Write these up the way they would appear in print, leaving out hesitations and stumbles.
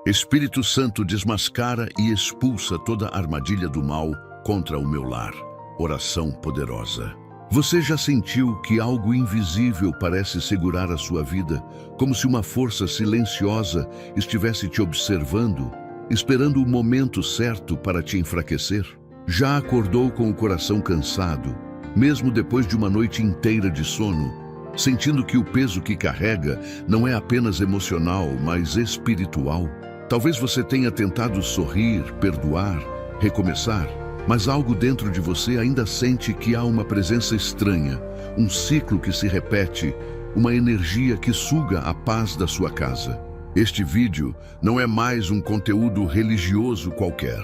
Espírito Santo desmascara e expulsa toda armadilha do mal contra o meu lar. Oração poderosa. Você já sentiu que algo invisível parece segurar a sua vida, como se uma força silenciosa estivesse te observando, esperando o momento certo para te enfraquecer? Já acordou com o coração cansado, mesmo depois de uma noite inteira de sono, sentindo que o peso que carrega não é apenas emocional, mas espiritual? Talvez você tenha tentado sorrir, perdoar, recomeçar, mas algo dentro de você ainda sente que há uma presença estranha, um ciclo que se repete, uma energia que suga a paz da sua casa. Este vídeo não é mais um conteúdo religioso qualquer.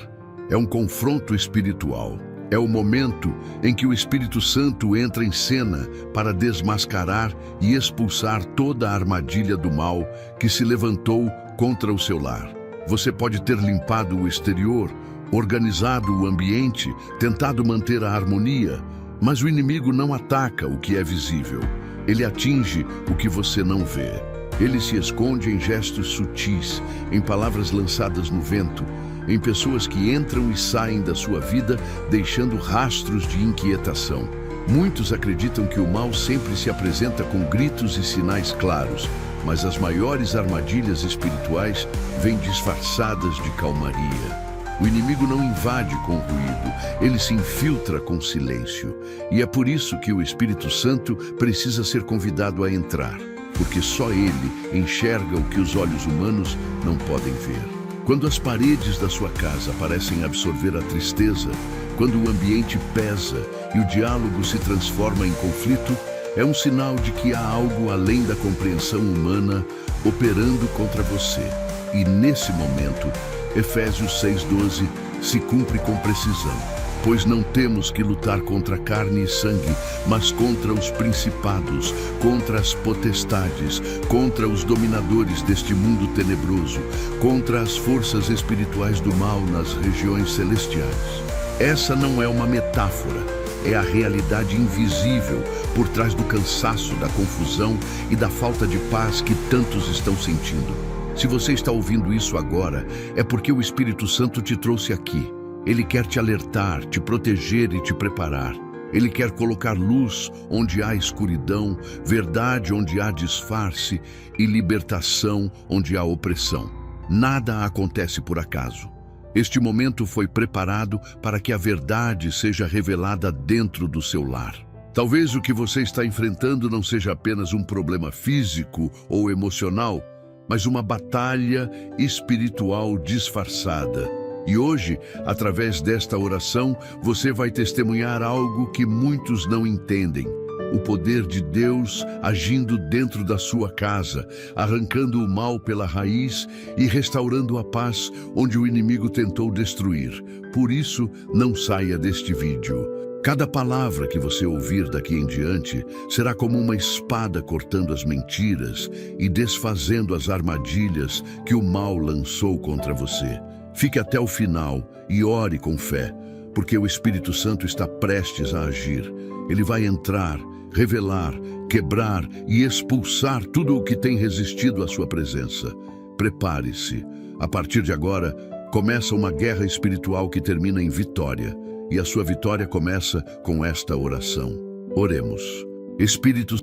É um confronto espiritual. É o momento em que o Espírito Santo entra em cena para desmascarar e expulsar toda a armadilha do mal que se levantou contra o seu lar. Você pode ter limpado o exterior, organizado o ambiente, tentado manter a harmonia, mas o inimigo não ataca o que é visível. Ele atinge o que você não vê. Ele se esconde em gestos sutis, em palavras lançadas no vento, em pessoas que entram e saem da sua vida, deixando rastros de inquietação. Muitos acreditam que o mal sempre se apresenta com gritos e sinais claros, mas as maiores armadilhas espirituais vêm disfarçadas de calmaria. O inimigo não invade com ruído, ele se infiltra com silêncio. E é por isso que o Espírito Santo precisa ser convidado a entrar, porque só ele enxerga o que os olhos humanos não podem ver. Quando as paredes da sua casa parecem absorver a tristeza, quando o ambiente pesa e o diálogo se transforma em conflito, é um sinal de que há algo além da compreensão humana operando contra você. E nesse momento, Efésios 6:12 se cumpre com precisão. Pois não temos que lutar contra carne e sangue, mas contra os principados, contra as potestades, contra os dominadores deste mundo tenebroso, contra as forças espirituais do mal nas regiões celestiais. Essa não é uma metáfora, é a realidade invisível por trás do cansaço, da confusão e da falta de paz que tantos estão sentindo. Se você está ouvindo isso agora, é porque o Espírito Santo te trouxe aqui. Ele quer te alertar, te proteger e te preparar. Ele quer colocar luz onde há escuridão, verdade onde há disfarce e libertação onde há opressão. Nada acontece por acaso. Este momento foi preparado para que a verdade seja revelada dentro do seu lar. Talvez o que você está enfrentando não seja apenas um problema físico ou emocional, mas uma batalha espiritual disfarçada. E hoje, através desta oração, você vai testemunhar algo que muitos não entendem. O poder de Deus agindo dentro da sua casa, arrancando o mal pela raiz e restaurando a paz onde o inimigo tentou destruir. Por isso, não saia deste vídeo. Cada palavra que você ouvir daqui em diante será como uma espada cortando as mentiras e desfazendo as armadilhas que o mal lançou contra você. Fique até o final e ore com fé, porque o Espírito Santo está prestes a agir. Ele vai entrar, revelar, quebrar e expulsar tudo o que tem resistido à sua presença. Prepare-se. A partir de agora, começa uma guerra espiritual que termina em vitória. E a sua vitória começa com esta oração. Oremos. Espírito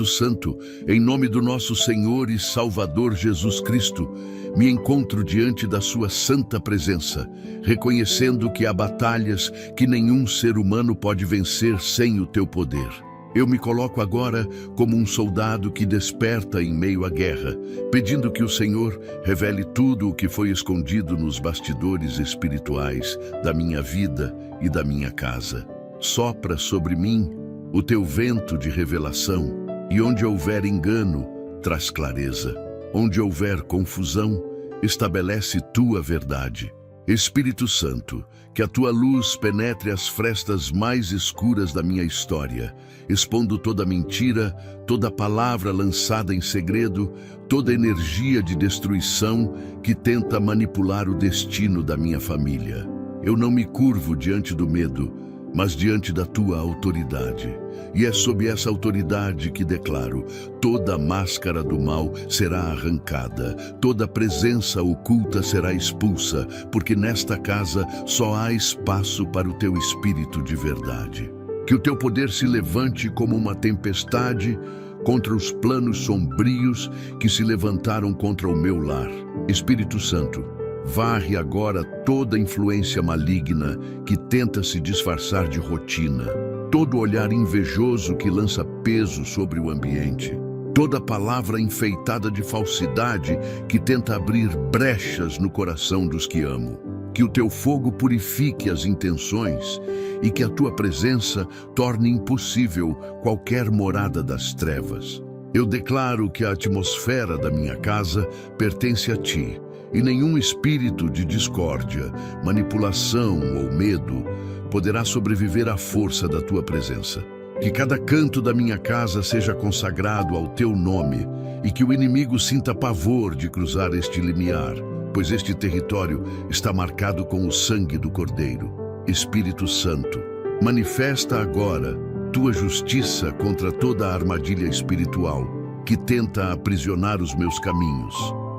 Santo, em nome do nosso Senhor e Salvador Jesus Cristo, me encontro diante da sua santa presença, reconhecendo que há batalhas que nenhum ser humano pode vencer sem o teu poder. Eu me coloco agora como um soldado que desperta em meio à guerra, pedindo que o Senhor revele tudo o que foi escondido nos bastidores espirituais da minha vida e da minha casa. Sopra sobre mim o teu vento de revelação, e onde houver engano, traz clareza. Onde houver confusão, estabelece tua verdade. Espírito Santo, que a tua luz penetre as frestas mais escuras da minha história, expondo toda mentira, toda palavra lançada em segredo, toda energia de destruição que tenta manipular o destino da minha família. Eu não me curvo diante do medo, mas diante da tua autoridade. E é sob essa autoridade que declaro: toda máscara do mal será arrancada, toda presença oculta será expulsa, porque nesta casa só há espaço para o teu espírito de verdade. Que o teu poder se levante como uma tempestade contra os planos sombrios que se levantaram contra o meu lar. Espírito Santo, varre agora toda influência maligna que tenta se disfarçar de rotina, todo olhar invejoso que lança peso sobre o ambiente, toda palavra enfeitada de falsidade que tenta abrir brechas no coração dos que amo. Que o teu fogo purifique as intenções e que a tua presença torne impossível qualquer morada das trevas. Eu declaro que a atmosfera da minha casa pertence a ti, e nenhum espírito de discórdia, manipulação ou medo poderá sobreviver à força da tua presença. Que cada canto da minha casa seja consagrado ao teu nome e que o inimigo sinta pavor de cruzar este limiar, pois este território está marcado com o sangue do Cordeiro. Espírito Santo, manifesta agora tua justiça contra toda a armadilha espiritual que tenta aprisionar os meus caminhos.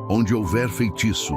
Onde houver feitiço,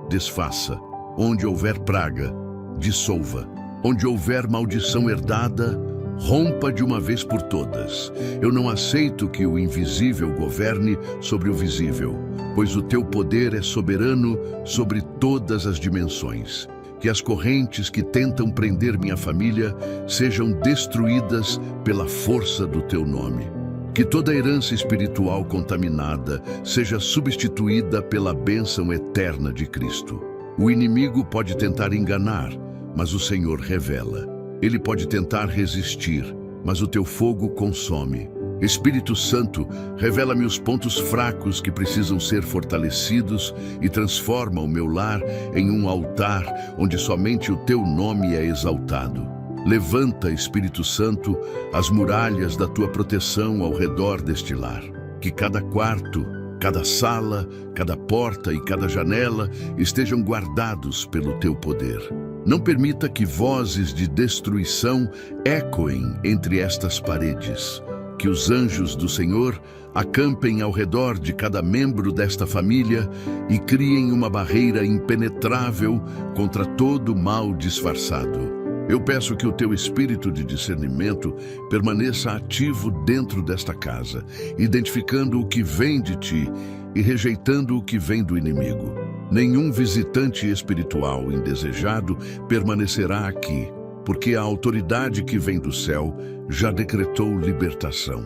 desfaça. Onde houver praga, dissolva. Onde houver maldição herdada, rompa de uma vez por todas. Eu não aceito que o invisível governe sobre o visível, pois o teu poder é soberano sobre todas as dimensões. Que as correntes que tentam prender minha família sejam destruídas pela força do teu nome. Que toda herança espiritual contaminada seja substituída pela bênção eterna de Cristo. O inimigo pode tentar enganar, mas o Senhor revela. Ele pode tentar resistir, mas o teu fogo consome. Espírito Santo, revela-me os pontos fracos que precisam ser fortalecidos e transforma o meu lar em um altar onde somente o teu nome é exaltado. Levanta, Espírito Santo, as muralhas da tua proteção ao redor deste lar. Que cada quarto, cada sala, cada porta e cada janela estejam guardados pelo teu poder. Não permita que vozes de destruição ecoem entre estas paredes. Que os anjos do Senhor acampem ao redor de cada membro desta família e criem uma barreira impenetrável contra todo mal disfarçado. Eu peço que o teu espírito de discernimento permaneça ativo dentro desta casa, identificando o que vem de ti e rejeitando o que vem do inimigo. Nenhum visitante espiritual indesejado permanecerá aqui, porque a autoridade que vem do céu já decretou libertação.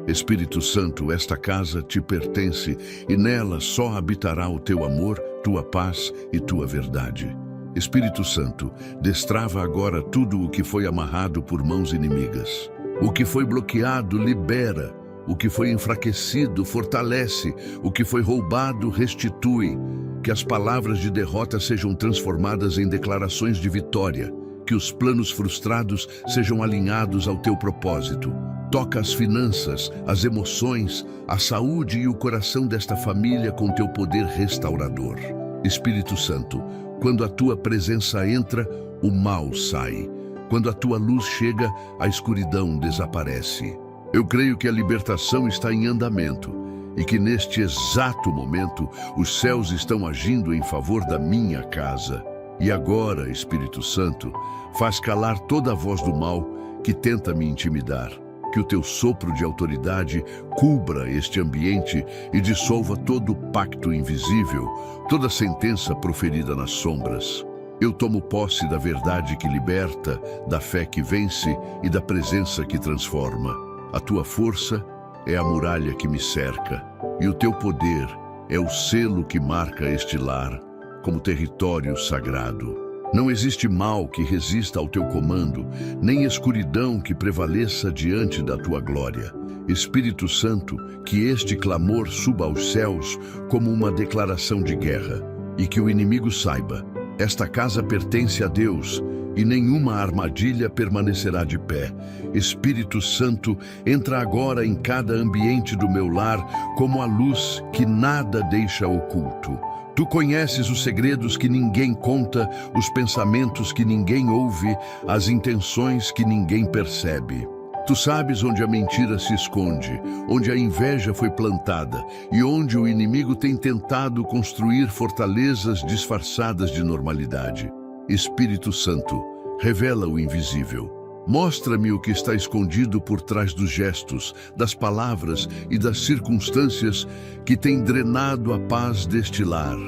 Espírito Santo, esta casa te pertence e nela só habitará o teu amor, tua paz e tua verdade. Espírito Santo, destrava agora tudo o que foi amarrado por mãos inimigas. O que foi bloqueado, libera. O que foi enfraquecido, fortalece. O que foi roubado, restitui. Que as palavras de derrota sejam transformadas em declarações de vitória. Que os planos frustrados sejam alinhados ao teu propósito. Toca as finanças, as emoções, a saúde e o coração desta família com teu poder restaurador. Espírito Santo, quando a tua presença entra, o mal sai. Quando a tua luz chega, a escuridão desaparece. Eu creio que a libertação está em andamento e que neste exato momento os céus estão agindo em favor da minha casa. E agora, Espírito Santo, faz calar toda a voz do mal que tenta me intimidar. Que o teu sopro de autoridade cubra este ambiente e dissolva todo o pacto invisível, toda sentença proferida nas sombras. Eu tomo posse da verdade que liberta, da fé que vence e da presença que transforma. A tua força é a muralha que me cerca, e o teu poder é o selo que marca este lar como território sagrado. Não existe mal que resista ao teu comando, nem escuridão que prevaleça diante da tua glória. Espírito Santo, que este clamor suba aos céus como uma declaração de guerra, e que o inimigo saiba, esta casa pertence a Deus, e nenhuma armadilha permanecerá de pé. Espírito Santo, entra agora em cada ambiente do meu lar como a luz que nada deixa oculto. Tu conheces os segredos que ninguém conta, os pensamentos que ninguém ouve, as intenções que ninguém percebe. Tu sabes onde a mentira se esconde, onde a inveja foi plantada e onde o inimigo tem tentado construir fortalezas disfarçadas de normalidade. Espírito Santo, revela o invisível. Mostra-me o que está escondido por trás dos gestos, das palavras e das circunstâncias que têm drenado a paz deste lar.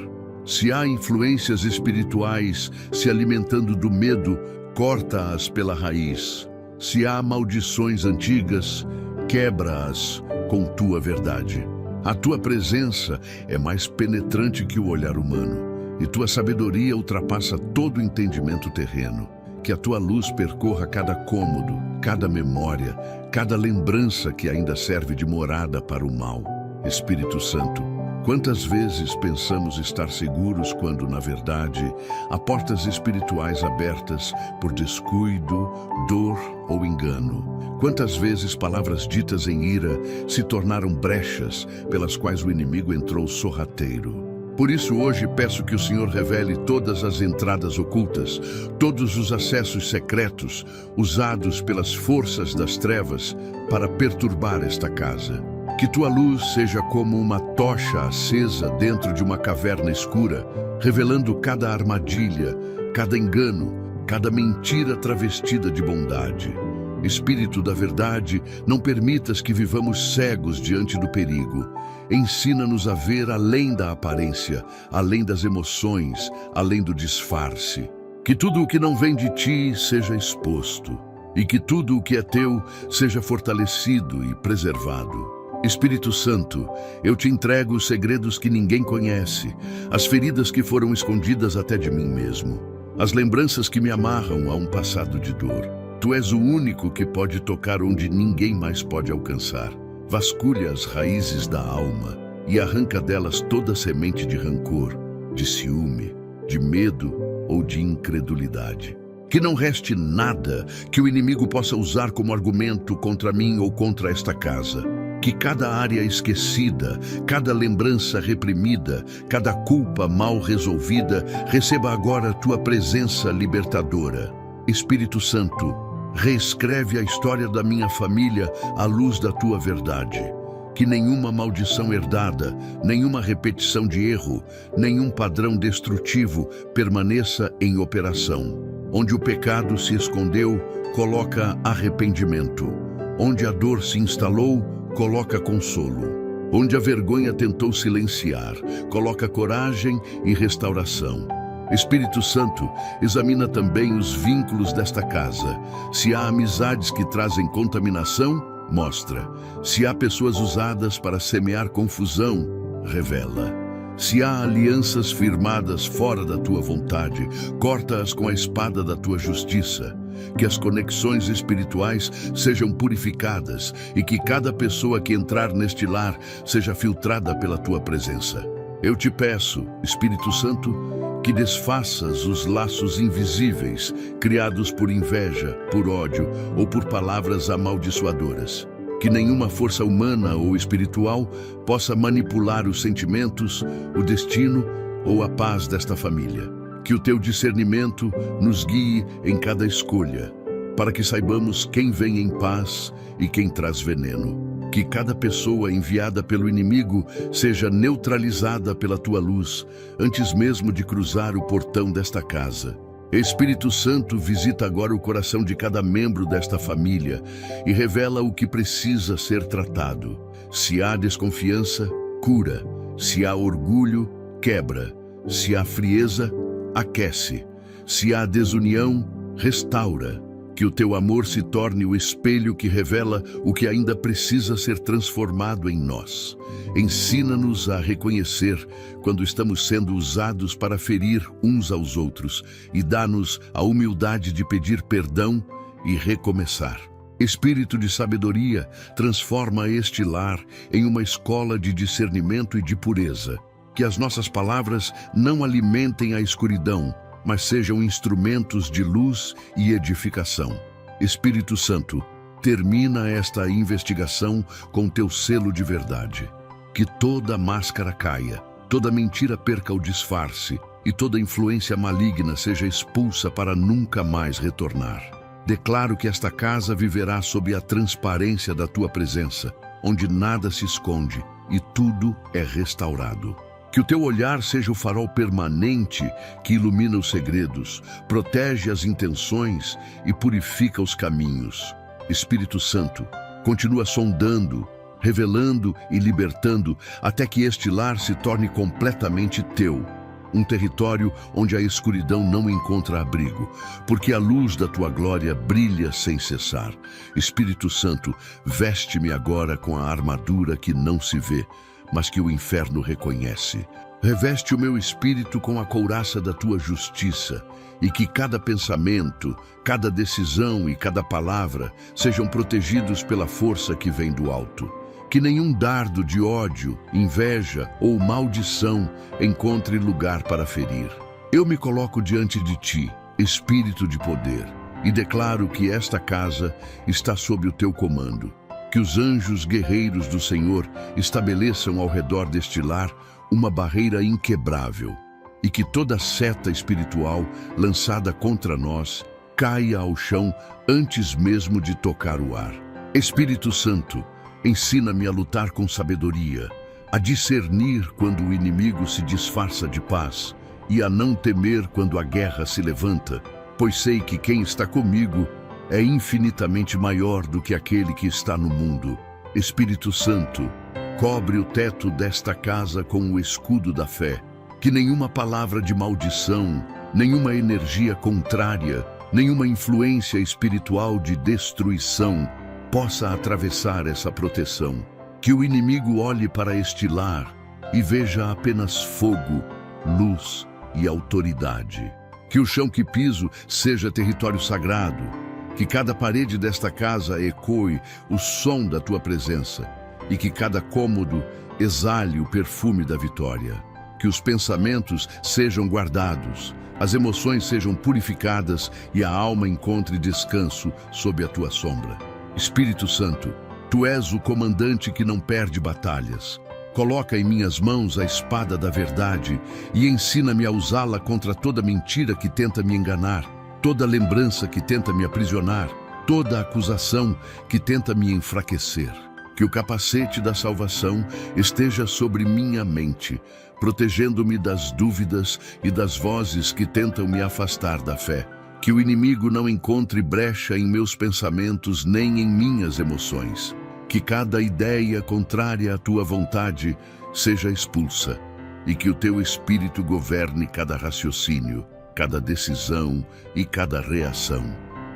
Se há influências espirituais se alimentando do medo, corta-as pela raiz. Se há maldições antigas, quebra-as com tua verdade. A tua presença é mais penetrante que o olhar humano, e tua sabedoria ultrapassa todo entendimento terreno. Que a tua luz percorra cada cômodo, cada memória, cada lembrança que ainda serve de morada para o mal. Espírito Santo, quantas vezes pensamos estar seguros quando, na verdade, há portas espirituais abertas por descuido, dor ou engano? Quantas vezes palavras ditas em ira se tornaram brechas pelas quais o inimigo entrou sorrateiro? Por isso hoje peço que o Senhor revele todas as entradas ocultas, todos os acessos secretos usados pelas forças das trevas para perturbar esta casa. Que tua luz seja como uma tocha acesa dentro de uma caverna escura, revelando cada armadilha, cada engano, cada mentira travestida de bondade. Espírito da verdade, não permitas que vivamos cegos diante do perigo. Ensina-nos a ver além da aparência, além das emoções, além do disfarce. Que tudo o que não vem de ti seja exposto, e que tudo o que é teu seja fortalecido e preservado. Espírito Santo, eu te entrego os segredos que ninguém conhece, as feridas que foram escondidas até de mim mesmo, as lembranças que me amarram a um passado de dor. Tu és o único que pode tocar onde ninguém mais pode alcançar. Vasculha as raízes da alma e arranca delas toda semente de rancor, de ciúme, de medo ou de incredulidade. Que não reste nada que o inimigo possa usar como argumento contra mim ou contra esta casa. Que cada área esquecida, cada lembrança reprimida, cada culpa mal resolvida receba agora a tua presença libertadora. Espírito Santo, reescreve a história da minha família à luz da tua verdade. Que nenhuma maldição herdada, nenhuma repetição de erro, nenhum padrão destrutivo permaneça em operação. Onde o pecado se escondeu, coloca arrependimento. Onde a dor se instalou, coloca consolo. Onde a vergonha tentou silenciar, coloca coragem e restauração. Espírito Santo, examina também os vínculos desta casa. Se há amizades que trazem contaminação, mostra. Se há pessoas usadas para semear confusão, revela. Se há alianças firmadas fora da tua vontade, corta-as com a espada da tua justiça. Que as conexões espirituais sejam purificadas e que cada pessoa que entrar neste lar seja filtrada pela tua presença. Eu te peço, Espírito Santo, que desfaças os laços invisíveis criados por inveja, por ódio ou por palavras amaldiçoadoras. Que nenhuma força humana ou espiritual possa manipular os sentimentos, o destino ou a paz desta família. Que o teu discernimento nos guie em cada escolha, para que saibamos quem vem em paz e quem traz veneno. Que cada pessoa enviada pelo inimigo seja neutralizada pela tua luz, antes mesmo de cruzar o portão desta casa. Espírito Santo, visita agora o coração de cada membro desta família e revela o que precisa ser tratado. Se há desconfiança, cura. Se há orgulho, quebra. Se há frieza, aquece. Se há desunião, restaura. Que o teu amor se torne o espelho que revela o que ainda precisa ser transformado em nós. Ensina-nos a reconhecer quando estamos sendo usados para ferir uns aos outros e dá-nos a humildade de pedir perdão e recomeçar. Espírito de sabedoria, transforma este lar em uma escola de discernimento e de pureza. Que as nossas palavras não alimentem a escuridão, mas sejam instrumentos de luz e edificação. Espírito Santo, termina esta investigação com teu selo de verdade. Que toda máscara caia, toda mentira perca o disfarce e toda influência maligna seja expulsa para nunca mais retornar. Declaro que esta casa viverá sob a transparência da tua presença, onde nada se esconde e tudo é restaurado. Que o teu olhar seja o farol permanente que ilumina os segredos, protege as intenções e purifica os caminhos. Espírito Santo, continua sondando, revelando e libertando até que este lar se torne completamente teu. Um território onde a escuridão não encontra abrigo, porque a luz da tua glória brilha sem cessar. Espírito Santo, veste-me agora com a armadura que não se vê, mas que o inferno reconhece. Reveste o meu espírito com a couraça da tua justiça, e que cada pensamento, cada decisão e cada palavra sejam protegidos pela força que vem do alto. Que nenhum dardo de ódio, inveja ou maldição encontre lugar para ferir. Eu me coloco diante de ti, Espírito de poder, e declaro que esta casa está sob o teu comando. Que os anjos guerreiros do Senhor estabeleçam ao redor deste lar uma barreira inquebrável, e que toda seta espiritual lançada contra nós caia ao chão antes mesmo de tocar o ar. Espírito Santo, ensina-me a lutar com sabedoria, a discernir quando o inimigo se disfarça de paz e a não temer quando a guerra se levanta, pois sei que quem está comigo é infinitamente maior do que aquele que está no mundo. Espírito Santo, cobre o teto desta casa com o escudo da fé, que nenhuma palavra de maldição, nenhuma energia contrária, nenhuma influência espiritual de destruição possa atravessar essa proteção. Que o inimigo olhe para este lar e veja apenas fogo, luz e autoridade. Que o chão que piso seja território sagrado. Que cada parede desta casa ecoe o som da tua presença e que cada cômodo exale o perfume da vitória. Que os pensamentos sejam guardados, as emoções sejam purificadas e a alma encontre descanso sob a tua sombra. Espírito Santo, tu és o comandante que não perde batalhas. Coloca em minhas mãos a espada da verdade e ensina-me a usá-la contra toda mentira que tenta me enganar, toda lembrança que tenta me aprisionar, toda acusação que tenta me enfraquecer. Que o capacete da salvação esteja sobre minha mente, protegendo-me das dúvidas e das vozes que tentam me afastar da fé. Que o inimigo não encontre brecha em meus pensamentos nem em minhas emoções. Que cada ideia contrária à tua vontade seja expulsa e que o teu Espírito governe cada raciocínio, cada decisão e cada reação.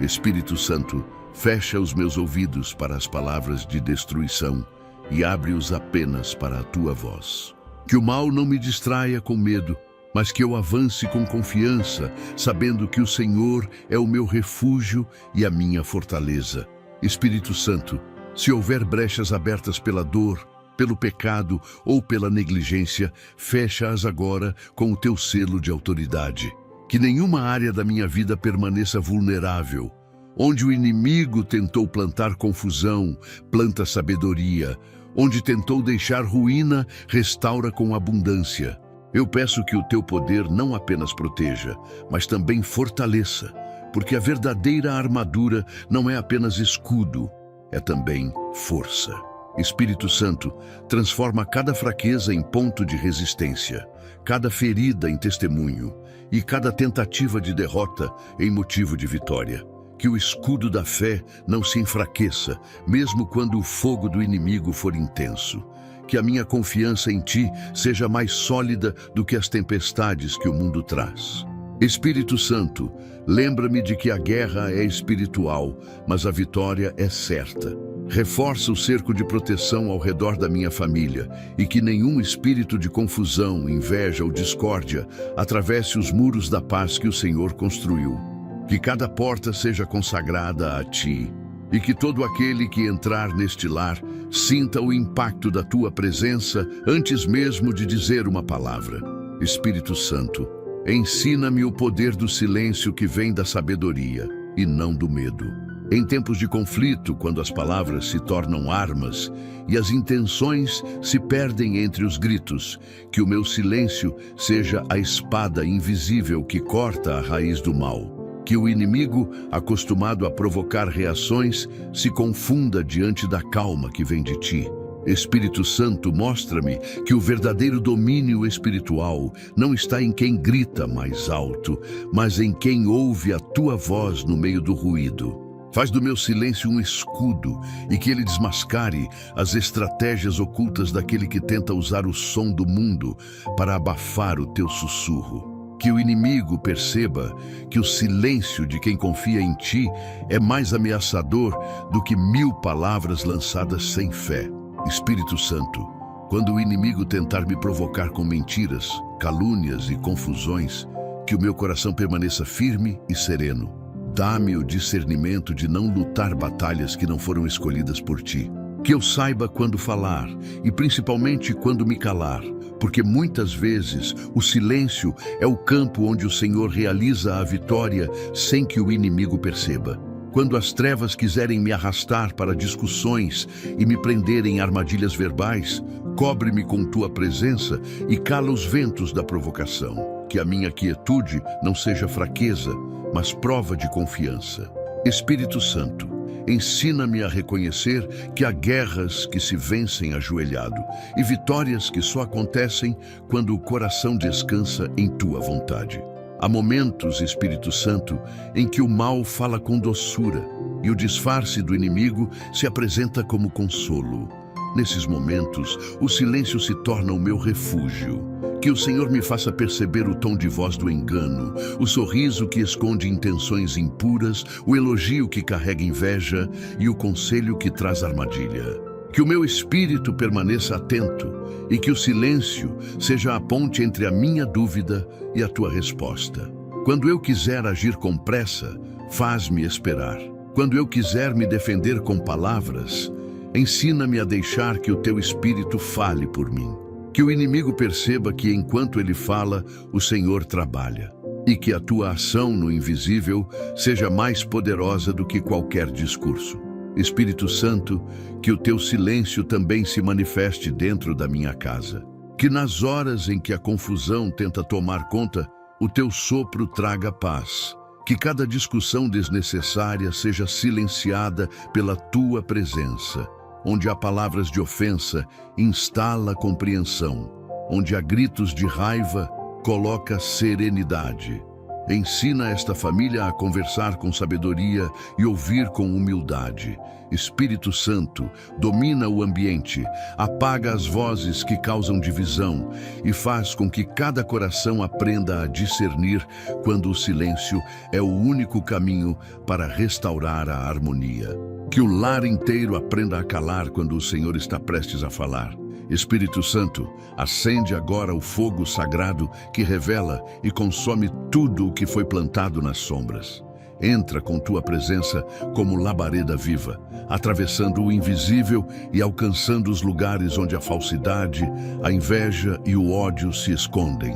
Espírito Santo, fecha os meus ouvidos para as palavras de destruição e abre-os apenas para a tua voz. Que o mal não me distraia com medo, mas que eu avance com confiança, sabendo que o Senhor é o meu refúgio e a minha fortaleza. Espírito Santo, se houver brechas abertas pela dor, pelo pecado ou pela negligência, fecha-as agora com o teu selo de autoridade. Que nenhuma área da minha vida permaneça vulnerável. Onde o inimigo tentou plantar confusão, planta sabedoria. Onde tentou deixar ruína, restaura com abundância. Eu peço que o teu poder não apenas proteja, mas também fortaleça, porque a verdadeira armadura não é apenas escudo, é também força. Espírito Santo, transforma cada fraqueza em ponto de resistência, cada ferida em testemunho e cada tentativa de derrota em motivo de vitória. Que o escudo da fé não se enfraqueça, mesmo quando o fogo do inimigo for intenso. Que a minha confiança em ti seja mais sólida do que as tempestades que o mundo traz. Espírito Santo, lembra-me de que a guerra é espiritual, mas a vitória é certa. Reforça o cerco de proteção ao redor da minha família e que nenhum espírito de confusão, inveja ou discórdia atravesse os muros da paz que o Senhor construiu. Que cada porta seja consagrada a ti e que todo aquele que entrar neste lar sinta o impacto da tua presença antes mesmo de dizer uma palavra. Espírito Santo, ensina-me o poder do silêncio que vem da sabedoria e não do medo. Em tempos de conflito, quando as palavras se tornam armas e as intenções se perdem entre os gritos, que o meu silêncio seja a espada invisível que corta a raiz do mal. Que o inimigo, acostumado a provocar reações, se confunda diante da calma que vem de ti. Espírito Santo, mostra-me que o verdadeiro domínio espiritual não está em quem grita mais alto, mas em quem ouve a tua voz no meio do ruído. Faz do meu silêncio um escudo e que ele desmascare as estratégias ocultas daquele que tenta usar o som do mundo para abafar o teu sussurro. Que o inimigo perceba que o silêncio de quem confia em ti é mais ameaçador do que 1000 palavras lançadas sem fé. Espírito Santo, quando o inimigo tentar me provocar com mentiras, calúnias e confusões, que o meu coração permaneça firme e sereno. Dá-me o discernimento de não lutar batalhas que não foram escolhidas por ti. Que eu saiba quando falar e principalmente quando me calar, porque muitas vezes o silêncio é o campo onde o Senhor realiza a vitória sem que o inimigo perceba. Quando as trevas quiserem me arrastar para discussões e me prender em armadilhas verbais, cobre-me com tua presença e cala os ventos da provocação. Que a minha quietude não seja fraqueza, mas prova de confiança. Espírito Santo, ensina-me a reconhecer que há guerras que se vencem ajoelhado e vitórias que só acontecem quando o coração descansa em tua vontade. Há momentos, Espírito Santo, em que o mal fala com doçura e o disfarce do inimigo se apresenta como consolo. Nesses momentos, o silêncio se torna o meu refúgio. Que o Senhor me faça perceber o tom de voz do engano, o sorriso que esconde intenções impuras, o elogio que carrega inveja e o conselho que traz armadilha. Que o meu espírito permaneça atento e que o silêncio seja a ponte entre a minha dúvida e a tua resposta. Quando eu quiser agir com pressa, faz-me esperar. Quando eu quiser me defender com palavras, ensina-me a deixar que o teu espírito fale por mim. Que o inimigo perceba que enquanto ele fala, o Senhor trabalha. E que a tua ação no invisível seja mais poderosa do que qualquer discurso. Espírito Santo, que o teu silêncio também se manifeste dentro da minha casa. Que nas horas em que a confusão tenta tomar conta, o teu sopro traga paz. Que cada discussão desnecessária seja silenciada pela tua presença. Onde há palavras de ofensa, instala compreensão. Onde há gritos de raiva, coloca serenidade. Ensina esta família a conversar com sabedoria e ouvir com humildade. Espírito Santo, domina o ambiente, apaga as vozes que causam divisão e faz com que cada coração aprenda a discernir quando o silêncio é o único caminho para restaurar a harmonia. Que o lar inteiro aprenda a calar quando o Senhor está prestes a falar. Espírito Santo, acende agora o fogo sagrado que revela e consome tudo o que foi plantado nas sombras. Entra com tua presença como labareda viva, atravessando o invisível e alcançando os lugares onde a falsidade, a inveja e o ódio se escondem,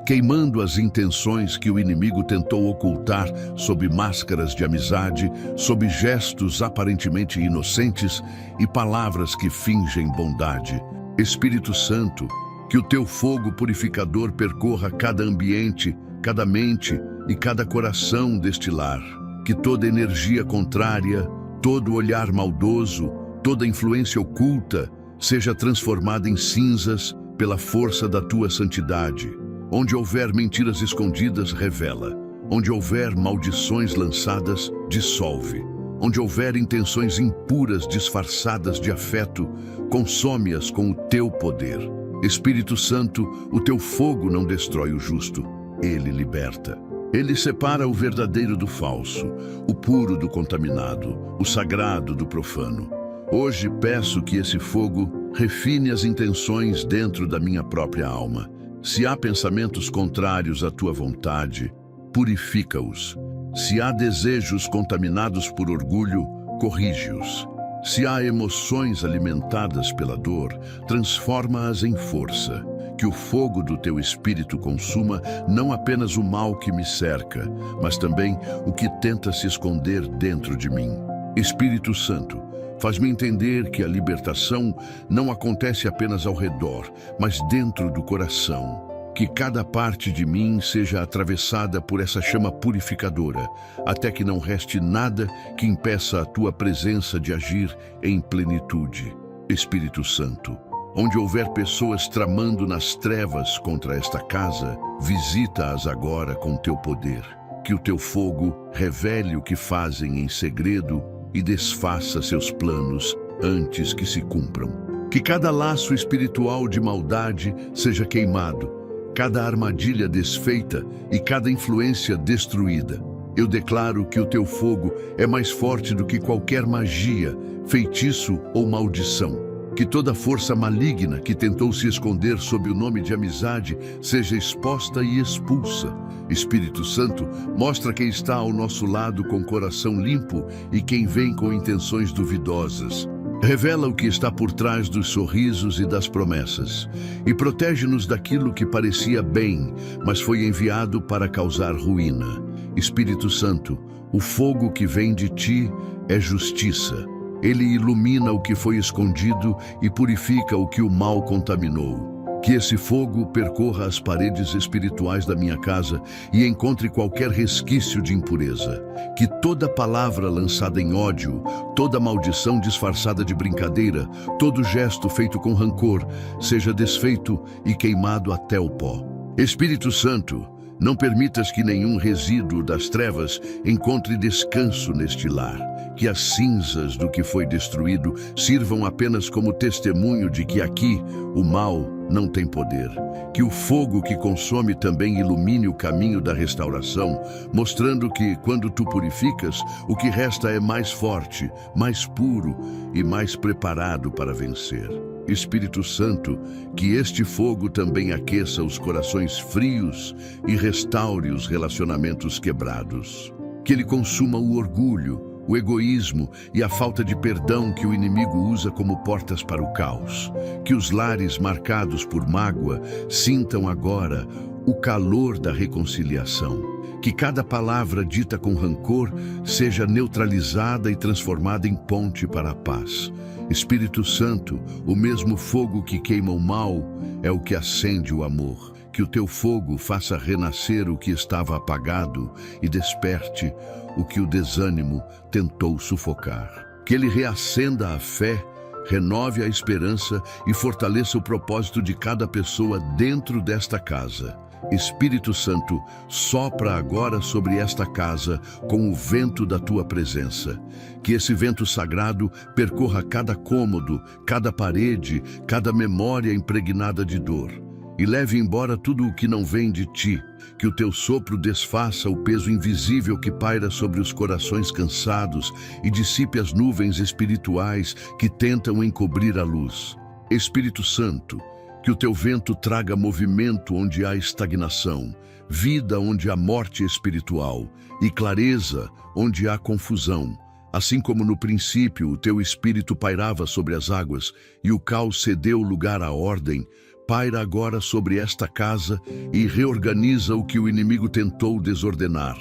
queimando as intenções que o inimigo tentou ocultar sob máscaras de amizade, sob gestos aparentemente inocentes e palavras que fingem bondade. Espírito Santo, que o teu fogo purificador percorra cada ambiente, cada mente e cada coração deste lar. Que toda energia contrária, todo olhar maldoso, toda influência oculta seja transformada em cinzas pela força da tua santidade. Onde houver mentiras escondidas, revela. Onde houver maldições lançadas, dissolve. Onde houver intenções impuras disfarçadas de afeto, consome-as com o teu poder. Espírito Santo, o teu fogo não destrói o justo, ele liberta. Ele separa o verdadeiro do falso, o puro do contaminado, o sagrado do profano. Hoje peço que esse fogo refine as intenções dentro da minha própria alma. Se há pensamentos contrários à tua vontade, purifica-os. Se há desejos contaminados por orgulho, corrige-os. Se há emoções alimentadas pela dor, transforma-as em força. Que o fogo do teu espírito consuma não apenas o mal que me cerca, mas também o que tenta se esconder dentro de mim. Espírito Santo, faz-me entender que a libertação não acontece apenas ao redor, mas dentro do coração. Que cada parte de mim seja atravessada por essa chama purificadora, até que não reste nada que impeça a tua presença de agir em plenitude. Espírito Santo, onde houver pessoas tramando nas trevas contra esta casa, visita-as agora com teu poder. Que o teu fogo revele o que fazem em segredo e desfaça seus planos antes que se cumpram. Que cada laço espiritual de maldade seja queimado, cada armadilha desfeita e cada influência destruída. Eu declaro que o teu fogo é mais forte do que qualquer magia, feitiço ou maldição. Que toda força maligna que tentou se esconder sob o nome de amizade seja exposta e expulsa. Espírito Santo, mostra quem está ao nosso lado com coração limpo e quem vem com intenções duvidosas. Revela o que está por trás dos sorrisos e das promessas, e protege-nos daquilo que parecia bem, mas foi enviado para causar ruína. Espírito Santo, o fogo que vem de ti é justiça. Ele ilumina o que foi escondido e purifica o que o mal contaminou. Que esse fogo percorra as paredes espirituais da minha casa e encontre qualquer resquício de impureza. Que toda palavra lançada em ódio, toda maldição disfarçada de brincadeira, todo gesto feito com rancor, seja desfeito e queimado até o pó. Espírito Santo, não permitas que nenhum resíduo das trevas encontre descanso neste lar. Que as cinzas do que foi destruído sirvam apenas como testemunho de que aqui o mal não tem poder. Que o fogo que consome também ilumine o caminho da restauração, mostrando que, quando tu purificas, o que resta é mais forte, mais puro e mais preparado para vencer. Espírito Santo, que este fogo também aqueça os corações frios e restaure os relacionamentos quebrados. Que ele consuma o orgulho, o egoísmo e a falta de perdão que o inimigo usa como portas para o caos. Que os lares marcados por mágoa sintam agora o calor da reconciliação. Que cada palavra dita com rancor seja neutralizada e transformada em ponte para a paz. Espírito Santo, o mesmo fogo que queima o mal é o que acende o amor. Que o teu fogo faça renascer o que estava apagado e desperte o que o desânimo tentou sufocar. Que ele reacenda a fé, renove a esperança e fortaleça o propósito de cada pessoa dentro desta casa. Espírito Santo, sopra agora sobre esta casa com o vento da tua presença. Que esse vento sagrado percorra cada cômodo, cada parede, cada memória impregnada de dor. E leve embora tudo o que não vem de ti. Que o teu sopro desfaça o peso invisível que paira sobre os corações cansados e dissipe as nuvens espirituais que tentam encobrir a luz. Espírito Santo, que o teu vento traga movimento onde há estagnação, vida onde há morte espiritual e clareza onde há confusão. Assim como no princípio o teu espírito pairava sobre as águas e o caos cedeu lugar à ordem, paira agora sobre esta casa e reorganiza o que o inimigo tentou desordenar.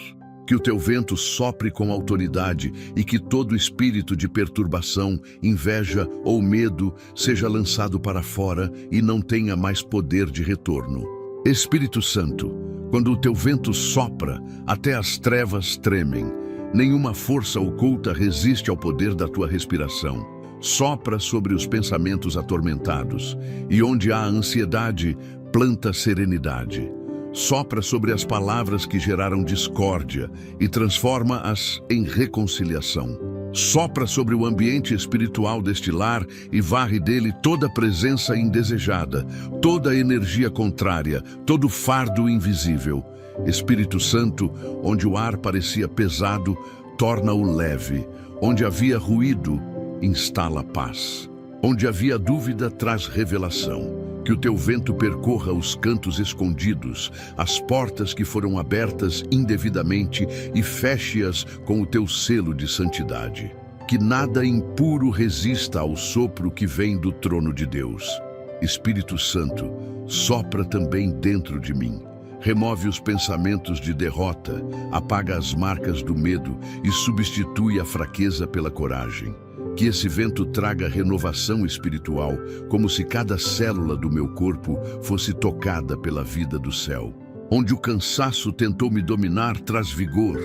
Que o teu vento sopre com autoridade e que todo espírito de perturbação, inveja ou medo seja lançado para fora e não tenha mais poder de retorno. Espírito Santo, quando o teu vento sopra, até as trevas tremem. Nenhuma força oculta resiste ao poder da tua respiração. Sopra sobre os pensamentos atormentados, e onde há ansiedade, planta serenidade. Sopra sobre as palavras que geraram discórdia e transforma-as em reconciliação. Sopra sobre o ambiente espiritual deste lar e varre dele toda presença indesejada, toda energia contrária, todo fardo invisível. Espírito Santo, onde o ar parecia pesado, torna-o leve. Onde havia ruído, instala paz. Onde havia dúvida, traz revelação. Que o teu vento percorra os cantos escondidos, as portas que foram abertas indevidamente e feche-as com o teu selo de santidade. Que nada impuro resista ao sopro que vem do trono de Deus. Espírito Santo, sopra também dentro de mim. remove os pensamentos de derrota, apaga as marcas do medo e substitui a fraqueza pela coragem. Que esse vento traga renovação espiritual, como se cada célula do meu corpo fosse tocada pela vida do céu. Onde o cansaço tentou me dominar, traz vigor.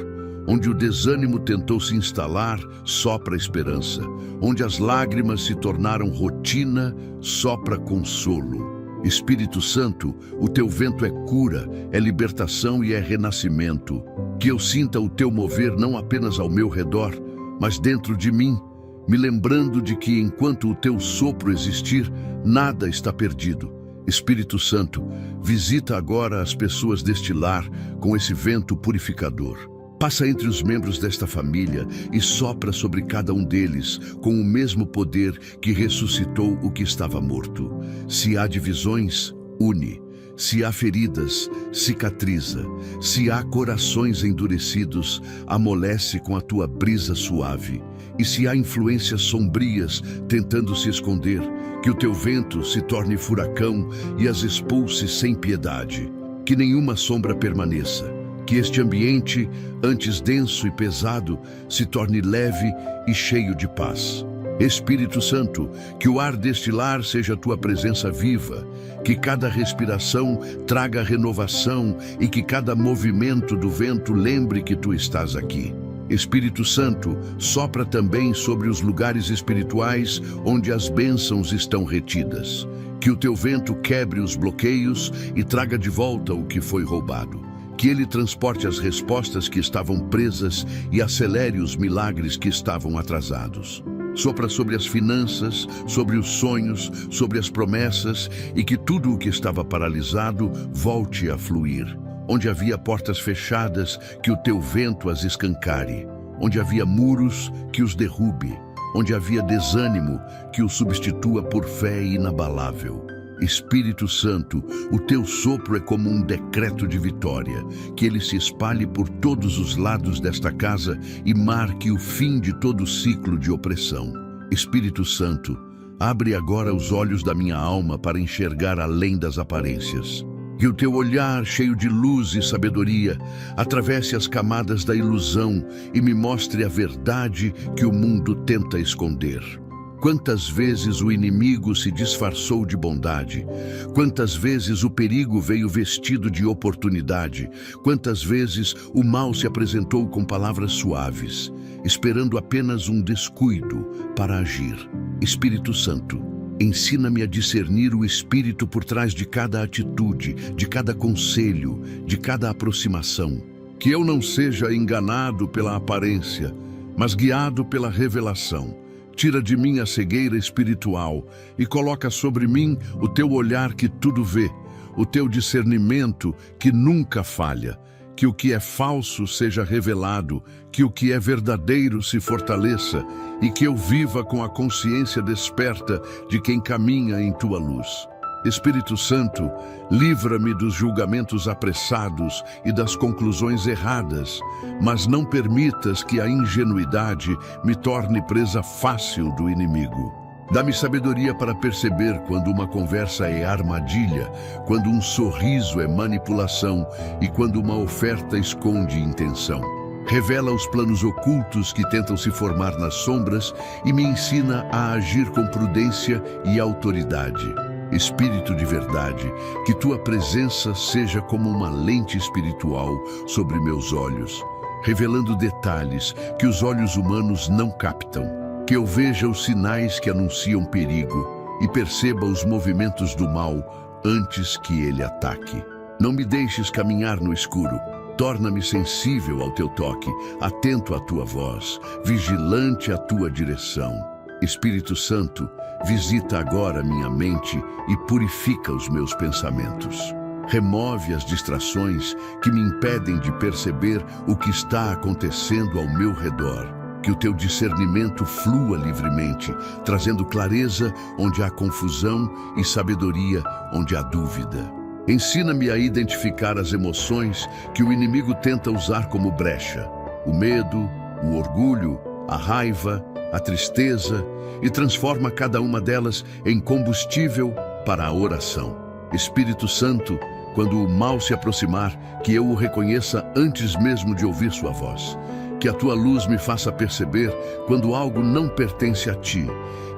Onde o desânimo tentou se instalar, sopra esperança. Onde as lágrimas se tornaram rotina, sopra consolo. Espírito Santo, o teu vento é cura, é libertação e é renascimento. Que eu sinta o teu mover não apenas ao meu redor, mas dentro de mim, me lembrando de que enquanto o teu sopro existir, nada está perdido. Espírito Santo, visita agora as pessoas deste lar com esse vento purificador. Passa entre os membros desta família e sopra sobre cada um deles com o mesmo poder que ressuscitou o que estava morto. Se há divisões, une. Se há feridas, cicatriza. Se há corações endurecidos, amolece com a tua brisa suave. E se há influências sombrias tentando se esconder, que o teu vento se torne furacão e as expulse sem piedade. Que nenhuma sombra permaneça. Que este ambiente, antes denso e pesado, se torne leve e cheio de paz. Espírito Santo, que o ar deste lar seja a tua presença viva, que cada respiração traga renovação e que cada movimento do vento lembre que tu estás aqui. Espírito Santo, sopra também sobre os lugares espirituais onde as bênçãos estão retidas. Que o teu vento quebre os bloqueios e traga de volta o que foi roubado. Que ele transporte as respostas que estavam presas e acelere os milagres que estavam atrasados. Sopra sobre as finanças, sobre os sonhos, sobre as promessas e que tudo o que estava paralisado volte a fluir. Onde havia portas fechadas, que o teu vento as escancare. Onde havia muros, que os derrube. Onde havia desânimo, que o substitua por fé inabalável. Espírito Santo, o teu sopro é como um decreto de vitória, que ele se espalhe por todos os lados desta casa e marque o fim de todo ciclo de opressão. Espírito Santo, abre agora os olhos da minha alma para enxergar além das aparências. Que o teu olhar, cheio de luz e sabedoria, atravesse as camadas da ilusão e me mostre a verdade que o mundo tenta esconder. Quantas vezes o inimigo se disfarçou de bondade, quantas vezes o perigo veio vestido de oportunidade, quantas vezes o mal se apresentou com palavras suaves, esperando apenas um descuido para agir. Espírito Santo, ensina-me a discernir o espírito por trás de cada atitude, de cada conselho, de cada aproximação. Que eu não seja enganado pela aparência, mas guiado pela revelação. Tira de mim a cegueira espiritual e coloca sobre mim o teu olhar que tudo vê, o teu discernimento que nunca falha. Que o que é falso seja revelado, que o que é verdadeiro se fortaleça e que eu viva com a consciência desperta de quem caminha em tua luz. Espírito Santo, livra-me dos julgamentos apressados e das conclusões erradas, mas não permitas que a ingenuidade me torne presa fácil do inimigo. Dá-me sabedoria para perceber quando uma conversa é armadilha, quando um sorriso é manipulação e quando uma oferta esconde intenção. Revela os planos ocultos que tentam se formar nas sombras e me ensina a agir com prudência e autoridade. Espírito de verdade, que tua presença seja como uma lente espiritual sobre meus olhos, revelando detalhes que os olhos humanos não captam. Que eu veja os sinais que anunciam perigo e perceba os movimentos do mal antes que ele ataque. Não me deixes caminhar no escuro. Torna-me sensível ao teu toque, atento à tua voz, vigilante à tua direção. Espírito Santo, visita agora minha mente e purifica os meus pensamentos. Remove as distrações que me impedem de perceber o que está acontecendo ao meu redor. Que o teu discernimento flua livremente, trazendo clareza onde há confusão e sabedoria onde há dúvida. Ensina-me a identificar as emoções que o inimigo tenta usar como brecha. O medo, o orgulho, a raiva, a tristeza, e transforma cada uma delas em combustível para a oração. Espírito Santo, quando o mal se aproximar, que eu o reconheça antes mesmo de ouvir sua voz. Que a tua luz me faça perceber quando algo não pertence a ti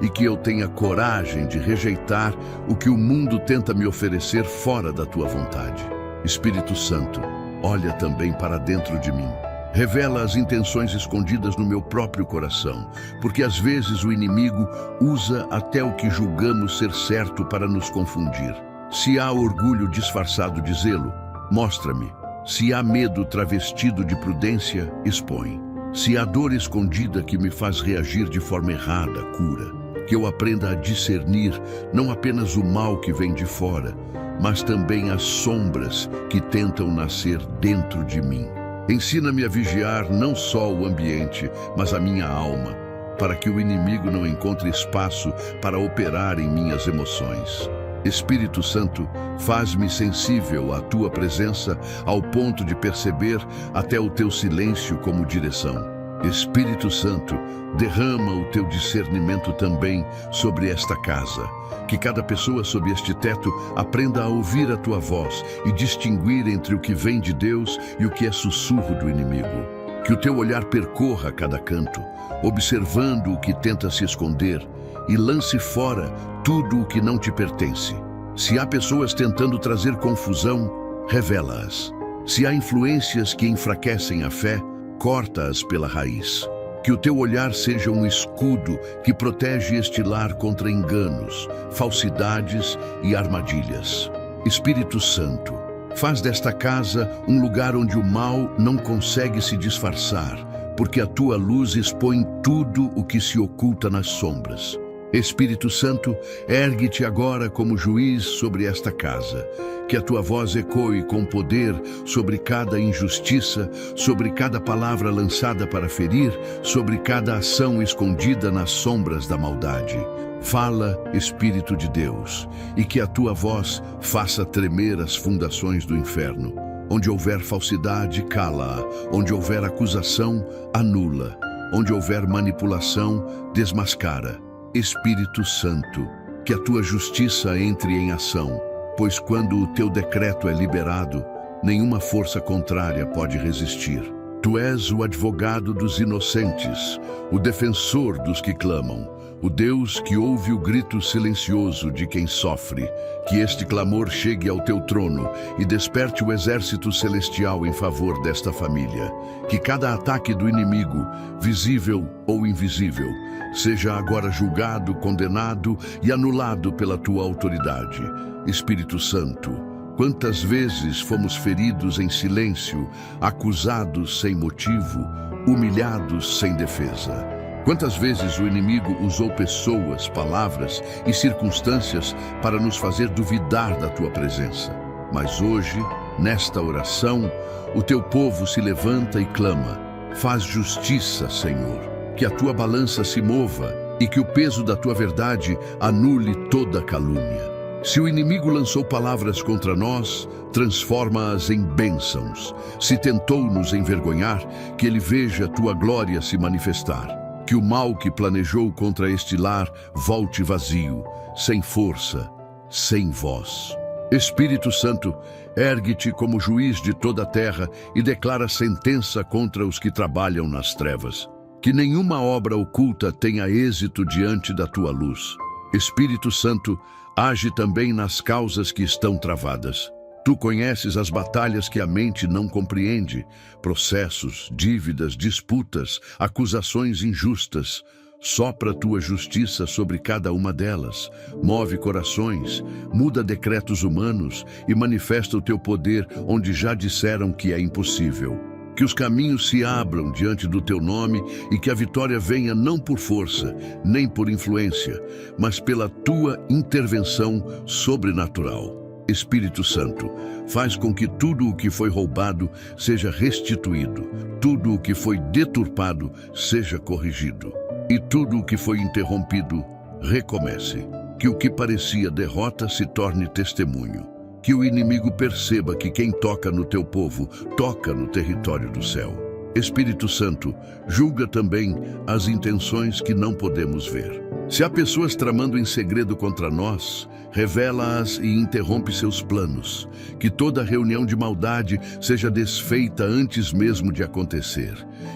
e que eu tenha coragem de rejeitar o que o mundo tenta me oferecer fora da tua vontade. Espírito Santo, olha também para dentro de mim. Revela as intenções escondidas no meu próprio coração, porque às vezes o inimigo usa até o que julgamos ser certo para nos confundir. Se há orgulho disfarçado de zelo, mostra-me. Se há medo travestido de prudência, expõe. Se há dor escondida que me faz reagir de forma errada, cura. Que eu aprenda a discernir não apenas o mal que vem de fora, mas também as sombras que tentam nascer dentro de mim. Ensina-me a vigiar não só o ambiente, mas a minha alma, para que o inimigo não encontre espaço para operar em minhas emoções. Espírito Santo, faz-me sensível à tua presença ao ponto de perceber até o teu silêncio como direção. Espírito Santo, derrama o teu discernimento também sobre esta casa. Que cada pessoa sob este teto aprenda a ouvir a tua voz e distinguir entre o que vem de Deus e o que é sussurro do inimigo. Que o teu olhar percorra cada canto, observando o que tenta se esconder, e lance fora tudo o que não te pertence. Se há pessoas tentando trazer confusão, revela-as. Se há influências que enfraquecem a fé, corta-as pela raiz. Que o teu olhar seja um escudo que protege este lar contra enganos, falsidades e armadilhas. Espírito Santo, faz desta casa um lugar onde o mal não consegue se disfarçar, porque a tua luz expõe tudo o que se oculta nas sombras. Espírito Santo, ergue-te agora como juiz sobre esta casa. Que a tua voz ecoe com poder sobre cada injustiça, sobre cada palavra lançada para ferir, sobre cada ação escondida nas sombras da maldade. Fala, Espírito de Deus, e que a tua voz faça tremer as fundações do inferno. Onde houver falsidade, cala-a. Onde houver acusação, anula. Onde houver manipulação, desmascara. Espírito Santo, que a tua justiça entre em ação, pois quando o teu decreto é liberado, nenhuma força contrária pode resistir. Tu és o advogado dos inocentes, o defensor dos que clamam, o Deus que ouve o grito silencioso de quem sofre. Que este clamor chegue ao teu trono e desperte o exército celestial em favor desta família. Que cada ataque do inimigo, visível ou invisível, seja agora julgado, condenado e anulado pela tua autoridade. Espírito Santo, quantas vezes fomos feridos em silêncio, acusados sem motivo, humilhados sem defesa. Quantas vezes o inimigo usou pessoas, palavras e circunstâncias para nos fazer duvidar da tua presença. Mas hoje, nesta oração, o teu povo se levanta e clama: faz justiça, Senhor, que a tua balança se mova e que o peso da tua verdade anule toda calúnia. Se o inimigo lançou palavras contra nós, transforma-as em bênçãos. Se tentou nos envergonhar, que ele veja a tua glória se manifestar. Que o mal que planejou contra este lar volte vazio, sem força, sem voz. Espírito Santo, ergue-te como juiz de toda a terra e declara sentença contra os que trabalham nas trevas. Que nenhuma obra oculta tenha êxito diante da tua luz. Espírito Santo, age também nas causas que estão travadas. Tu conheces as batalhas que a mente não compreende, processos, dívidas, disputas, acusações injustas. Sopra a tua justiça sobre cada uma delas, move corações, muda decretos humanos e manifesta o teu poder onde já disseram que é impossível. Que os caminhos se abram diante do teu nome e que a vitória venha não por força, nem por influência, mas pela tua intervenção sobrenatural. Espírito Santo, faz com que tudo o que foi roubado seja restituído, tudo o que foi deturpado seja corrigido, e tudo o que foi interrompido recomece. Que o que parecia derrota se torne testemunho. Que o inimigo perceba que quem toca no teu povo, toca no território do céu. Espírito Santo, julga também as intenções que não podemos ver. Se há pessoas tramando em segredo contra nós, revela-as e interrompe seus planos. Que toda reunião de maldade seja desfeita antes mesmo de acontecer.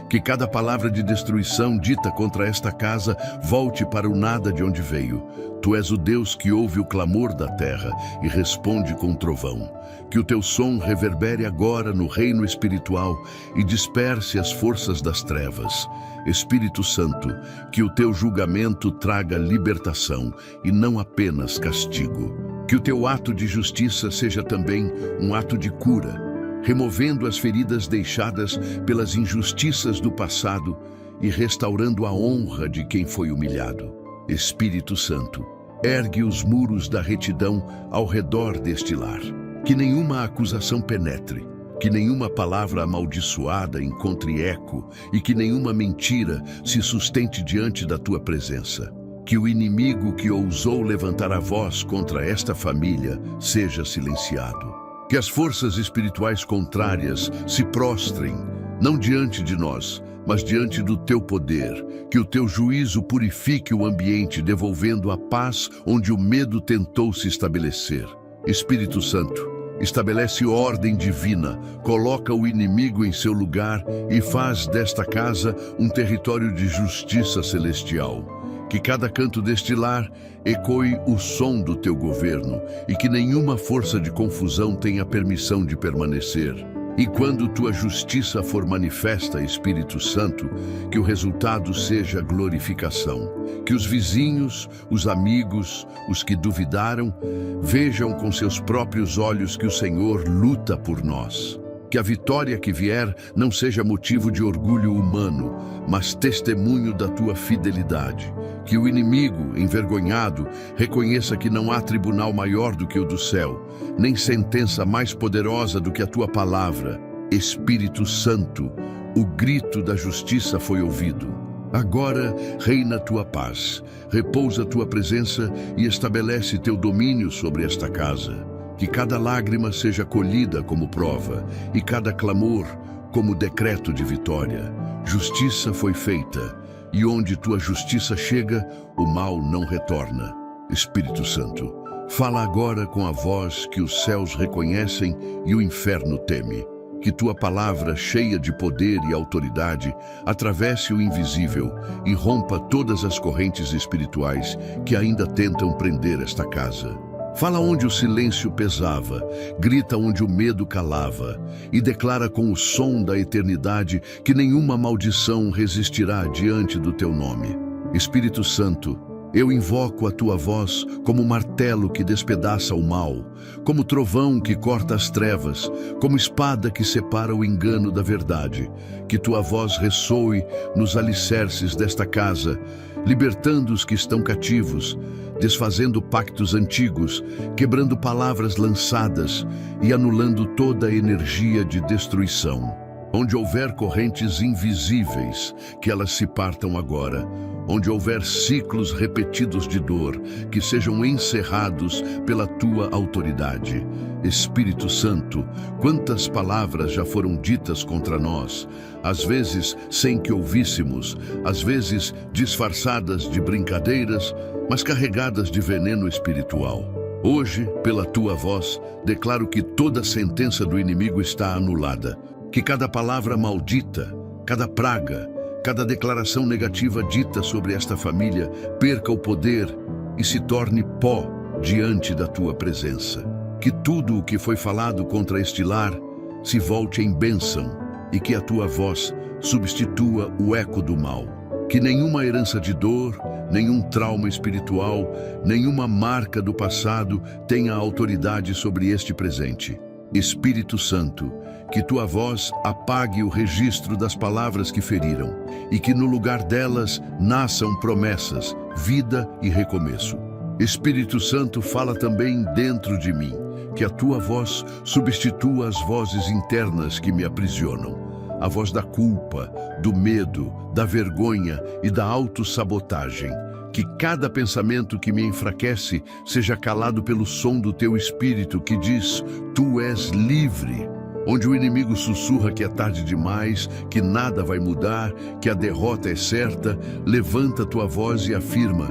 Que cada palavra de destruição dita contra esta casa volte para o nada de onde veio. Tu és o Deus que ouve o clamor da terra e responde com trovão. Que o teu som reverbere agora no reino espiritual e disperse as forças das trevas. Espírito Santo, que o teu julgamento traga libertação e não apenas castigo. Que o teu ato de justiça seja também um ato de cura, removendo as feridas deixadas pelas injustiças do passado e restaurando a honra de quem foi humilhado. Espírito Santo, ergue os muros da retidão ao redor deste lar. Que nenhuma acusação penetre, que nenhuma palavra amaldiçoada encontre eco e que nenhuma mentira se sustente diante da tua presença. Que o inimigo que ousou levantar a voz contra esta família seja silenciado. Que as forças espirituais contrárias se prostrem, não diante de nós, mas diante do teu poder. Que o teu juízo purifique o ambiente, devolvendo a paz onde o medo tentou se estabelecer. Espírito Santo, estabelece ordem divina, coloca o inimigo em seu lugar e faz desta casa um território de justiça celestial. Que cada canto deste lar ecoe o som do teu governo e que nenhuma força de confusão tenha permissão de permanecer. E quando tua justiça for manifesta, Espírito Santo, que o resultado seja glorificação. Que os vizinhos, os amigos, os que duvidaram, vejam com seus próprios olhos que o Senhor luta por nós. Que a vitória que vier não seja motivo de orgulho humano, mas testemunho da tua fidelidade. Que o inimigo, envergonhado, reconheça que não há tribunal maior do que o do céu, nem sentença mais poderosa do que a tua palavra. Espírito Santo, o grito da justiça foi ouvido. Agora reina tua paz, repousa tua presença e estabelece teu domínio sobre esta casa. Que cada lágrima seja colhida como prova e cada clamor como decreto de vitória. Justiça foi feita, e onde tua justiça chega, o mal não retorna. Espírito Santo, fala agora com a voz que os céus reconhecem e o inferno teme. Que tua palavra, cheia de poder e autoridade, atravesse o invisível e rompa todas as correntes espirituais que ainda tentam prender esta casa. Fala onde o silêncio pesava, grita onde o medo calava e declara com o som da eternidade que nenhuma maldição resistirá diante do teu nome. Espírito Santo, eu invoco a tua voz como martelo que despedaça o mal, como trovão que corta as trevas, como espada que separa o engano da verdade. Que tua voz ressoe nos alicerces desta casa, libertando os que estão cativos, desfazendo pactos antigos, quebrando palavras lançadas e anulando toda a energia de destruição. Onde houver correntes invisíveis, que elas se partam agora. Onde houver ciclos repetidos de dor, que sejam encerrados pela tua autoridade. Espírito Santo, quantas palavras já foram ditas contra nós, às vezes sem que ouvíssemos, às vezes disfarçadas de brincadeiras, mas carregadas de veneno espiritual. Hoje, pela tua voz, declaro que toda sentença do inimigo está anulada, que cada palavra maldita, cada praga, cada declaração negativa dita sobre esta família perca o poder e se torne pó diante da tua presença. Que tudo o que foi falado contra este lar se volte em bênção e que a tua voz substitua o eco do mal. Que nenhuma herança de dor, nenhum trauma espiritual, nenhuma marca do passado tenha autoridade sobre este presente. Espírito Santo, que tua voz apague o registro das palavras que feriram e que no lugar delas nasçam promessas, vida e recomeço. Espírito Santo, fala também dentro de mim, que a tua voz substitua as vozes internas que me aprisionam. A voz da culpa, do medo, da vergonha e da autossabotagem. Que cada pensamento que me enfraquece seja calado pelo som do teu Espírito que diz: tu és livre. Onde o inimigo sussurra que é tarde demais, que nada vai mudar, que a derrota é certa, levanta tua voz e afirma: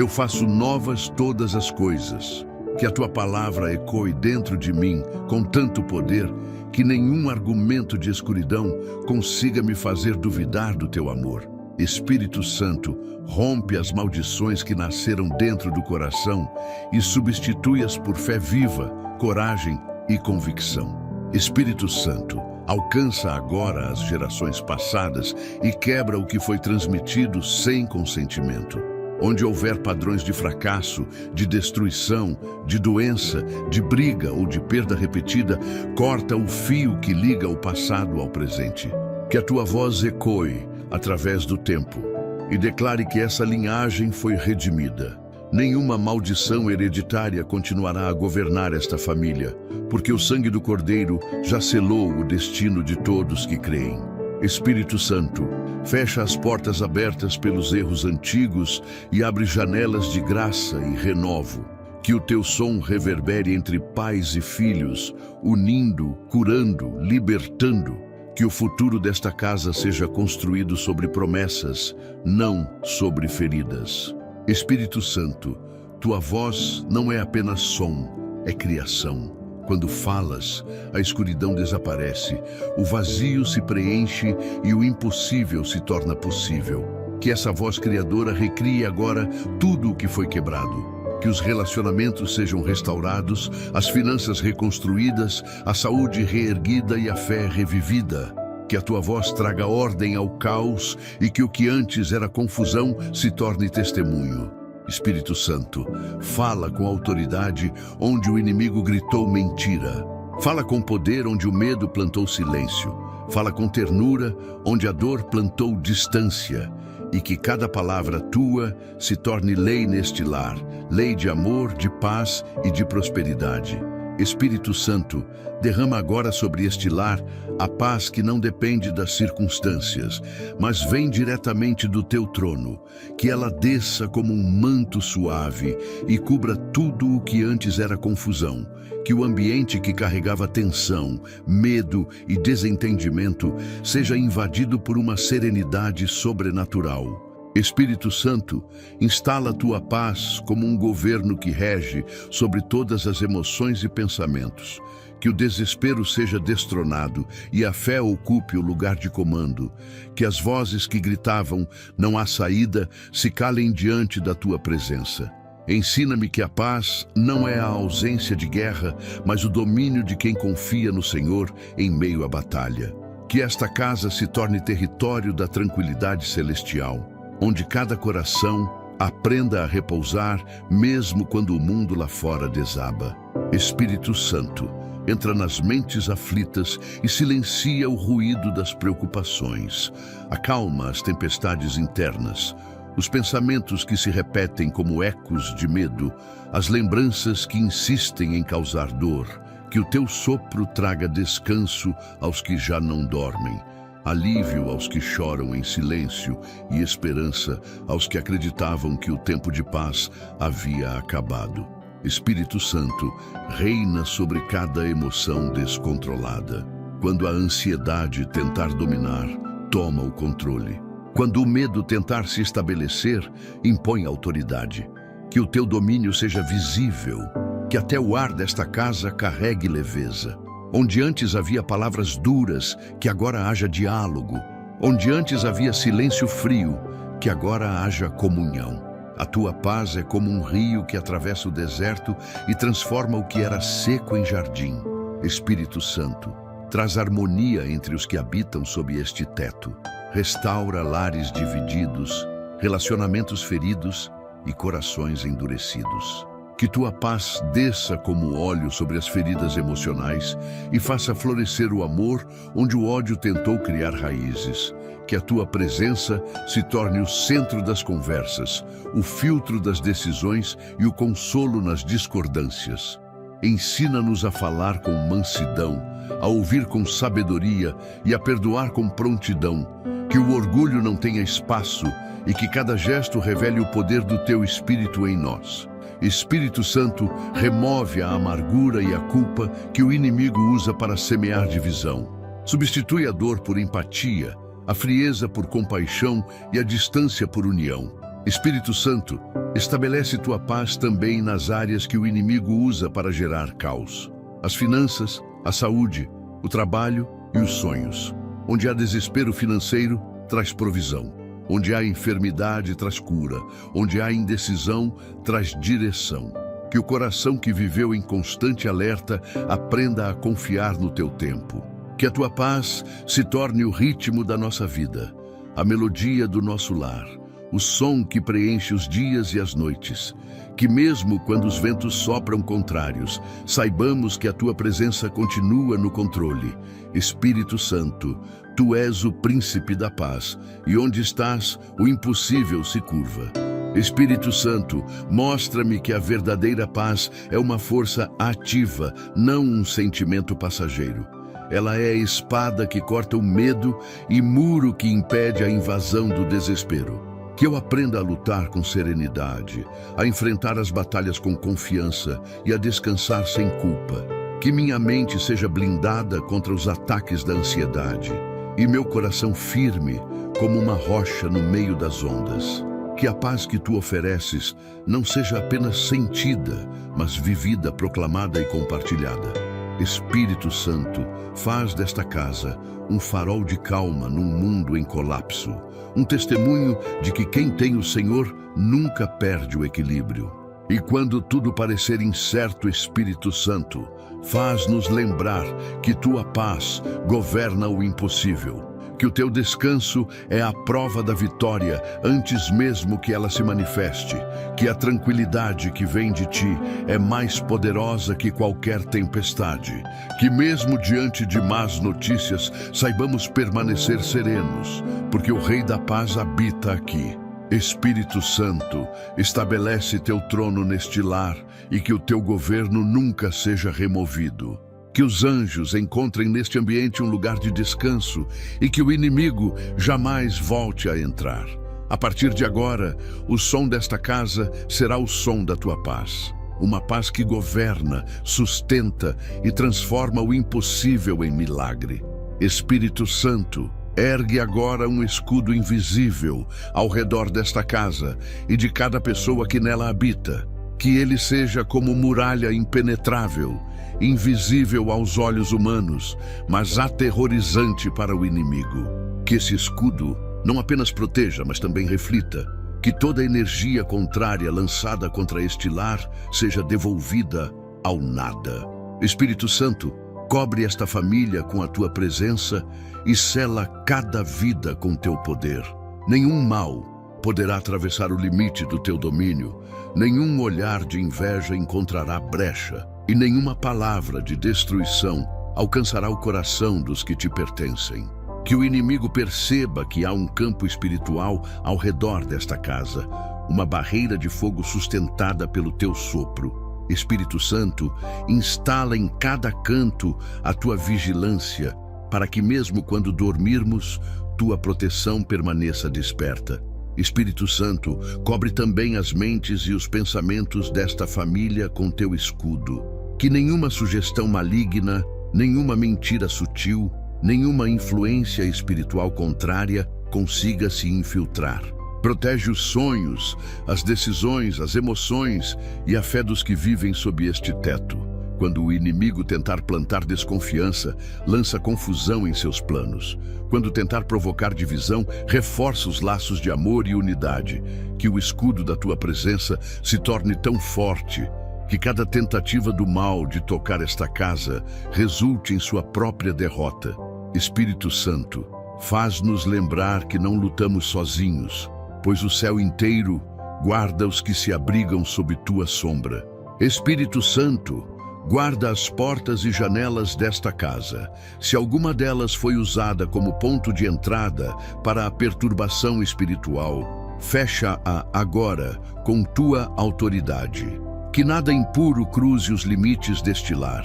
Eu faço novas todas as coisas. Que a tua palavra ecoe dentro de mim com tanto poder que nenhum argumento de escuridão consiga me fazer duvidar do teu amor. Espírito Santo, rompe as maldições que nasceram dentro do coração e substitui-as por fé viva, coragem e convicção. Espírito Santo, alcança agora as gerações passadas e quebra o que foi transmitido sem consentimento. Onde houver padrões de fracasso, de destruição, de doença, de briga ou de perda repetida, corta o fio que liga o passado ao presente. Que a tua voz ecoe através do tempo e declare que essa linhagem foi redimida. Nenhuma maldição hereditária continuará a governar esta família, porque o sangue do Cordeiro já selou o destino de todos que creem. Espírito Santo, fecha as portas abertas pelos erros antigos e abre janelas de graça e renovo. Que o teu som reverbere entre pais e filhos, unindo, curando, libertando. Que o futuro desta casa seja construído sobre promessas, não sobre feridas. Espírito Santo, tua voz não é apenas som, é criação. Quando falas, a escuridão desaparece, o vazio se preenche e o impossível se torna possível. Que essa voz criadora recrie agora tudo o que foi quebrado. Que os relacionamentos sejam restaurados, as finanças reconstruídas, a saúde reerguida e a fé revivida. Que a tua voz traga ordem ao caos e que o que antes era confusão se torne testemunho. Espírito Santo, fala com autoridade onde o inimigo gritou mentira. Fala com poder onde o medo plantou silêncio. Fala com ternura onde a dor plantou distância. E que cada palavra tua se torne lei neste lar, lei de amor, de paz e de prosperidade. Espírito Santo, derrama agora sobre este lar a paz que não depende das circunstâncias, mas vem diretamente do teu trono. Que ela desça como um manto suave e cubra tudo o que antes era confusão. Que o ambiente que carregava tensão, medo e desentendimento seja invadido por uma serenidade sobrenatural. Espírito Santo, instala a tua paz como um governo que rege sobre todas as emoções e pensamentos. Que o desespero seja destronado e a fé ocupe o lugar de comando. Que as vozes que gritavam "não há saída" se calem diante da tua presença. Ensina-me que a paz não é a ausência de guerra, mas o domínio de quem confia no Senhor em meio à batalha. Que esta casa se torne território da tranquilidade celestial, onde cada coração aprenda a repousar, mesmo quando o mundo lá fora desaba. Espírito Santo, entra nas mentes aflitas e silencia o ruído das preocupações. Acalma as tempestades internas, os pensamentos que se repetem como ecos de medo, as lembranças que insistem em causar dor. Que o teu sopro traga descanso aos que já não dormem, alívio aos que choram em silêncio e esperança aos que acreditavam que o tempo de paz havia acabado. Espírito Santo, reina sobre cada emoção descontrolada. Quando a ansiedade tentar dominar, toma o controle. Quando o medo tentar se estabelecer, impõe autoridade. Que o teu domínio seja visível, que até o ar desta casa carregue leveza. Onde antes havia palavras duras, que agora haja diálogo. Onde antes havia silêncio frio, que agora haja comunhão. A tua paz é como um rio que atravessa o deserto e transforma o que era seco em jardim. Espírito Santo, traz harmonia entre os que habitam sob este teto. Restaura lares divididos, relacionamentos feridos e corações endurecidos. Que tua paz desça como óleo sobre as feridas emocionais e faça florescer o amor onde o ódio tentou criar raízes. Que a tua presença se torne o centro das conversas, o filtro das decisões e o consolo nas discordâncias. Ensina-nos a falar com mansidão, a ouvir com sabedoria e a perdoar com prontidão. Que o orgulho não tenha espaço e que cada gesto revele o poder do teu Espírito em nós. Espírito Santo, remove a amargura e a culpa que o inimigo usa para semear divisão. Substitui a dor por empatia, a frieza por compaixão e a distância por união. Espírito Santo, estabelece tua paz também nas áreas que o inimigo usa para gerar caos. As finanças, a saúde, o trabalho e os sonhos. Onde há desespero financeiro, traz provisão. Onde há enfermidade, traz cura. Onde há indecisão, traz direção. Que o coração que viveu em constante alerta aprenda a confiar no teu tempo. Que a tua paz se torne o ritmo da nossa vida, a melodia do nosso lar, o som que preenche os dias e as noites. Que mesmo quando os ventos sopram contrários, saibamos que a tua presença continua no controle. Espírito Santo, tu és o príncipe da paz, e onde estás, o impossível se curva. Espírito Santo, mostra-me que a verdadeira paz é uma força ativa, não um sentimento passageiro. Ela é a espada que corta o medo e muro que impede a invasão do desespero. Que eu aprenda a lutar com serenidade, a enfrentar as batalhas com confiança e a descansar sem culpa. Que minha mente seja blindada contra os ataques da ansiedade e meu coração firme como uma rocha no meio das ondas. Que a paz que tu ofereces não seja apenas sentida, mas vivida, proclamada e compartilhada. Espírito Santo, faz desta casa um farol de calma num mundo em colapso, um testemunho de que quem tem o Senhor nunca perde o equilíbrio. E quando tudo parecer incerto, Espírito Santo, faz-nos lembrar que tua paz governa o impossível, que o teu descanso é a prova da vitória antes mesmo que ela se manifeste, que a tranquilidade que vem de ti é mais poderosa que qualquer tempestade, que mesmo diante de más notícias saibamos permanecer serenos, porque o Rei da Paz habita aqui. Espírito Santo, estabelece teu trono neste lar e que o teu governo nunca seja removido. Que os anjos encontrem neste ambiente um lugar de descanso e que o inimigo jamais volte a entrar. A partir de agora, o som desta casa será o som da tua paz. Uma paz que governa, sustenta e transforma o impossível em milagre. Espírito Santo, ergue agora um escudo invisível ao redor desta casa e de cada pessoa que nela habita. Que ele seja como muralha impenetrável, invisível aos olhos humanos, mas aterrorizante para o inimigo. Que esse escudo não apenas proteja, mas também reflita. Que toda energia contrária lançada contra este lar seja devolvida ao nada. Espírito Santo, cobre esta família com a tua presença e sela cada vida com teu poder. Nenhum mal poderá atravessar o limite do teu domínio, nenhum olhar de inveja encontrará brecha e nenhuma palavra de destruição alcançará o coração dos que te pertencem. Que o inimigo perceba que há um campo espiritual ao redor desta casa, uma barreira de fogo sustentada pelo teu sopro. Espírito Santo, instala em cada canto a tua vigilância, para que mesmo quando dormirmos, tua proteção permaneça desperta. Espírito Santo, cobre também as mentes e os pensamentos desta família com teu escudo. Que nenhuma sugestão maligna, nenhuma mentira sutil, nenhuma influência espiritual contrária consiga se infiltrar. Protege os sonhos, as decisões, as emoções e a fé dos que vivem sob este teto. Quando o inimigo tentar plantar desconfiança, lança confusão em seus planos. Quando tentar provocar divisão, reforça os laços de amor e unidade. Que o escudo da tua presença se torne tão forte que cada tentativa do mal de tocar esta casa resulte em sua própria derrota. Espírito Santo, faz-nos lembrar que não lutamos sozinhos, pois o céu inteiro guarda os que se abrigam sob tua sombra. Espírito Santo, guarda as portas e janelas desta casa. Se alguma delas foi usada como ponto de entrada para a perturbação espiritual, fecha-a agora com tua autoridade. Que nada impuro cruze os limites deste lar.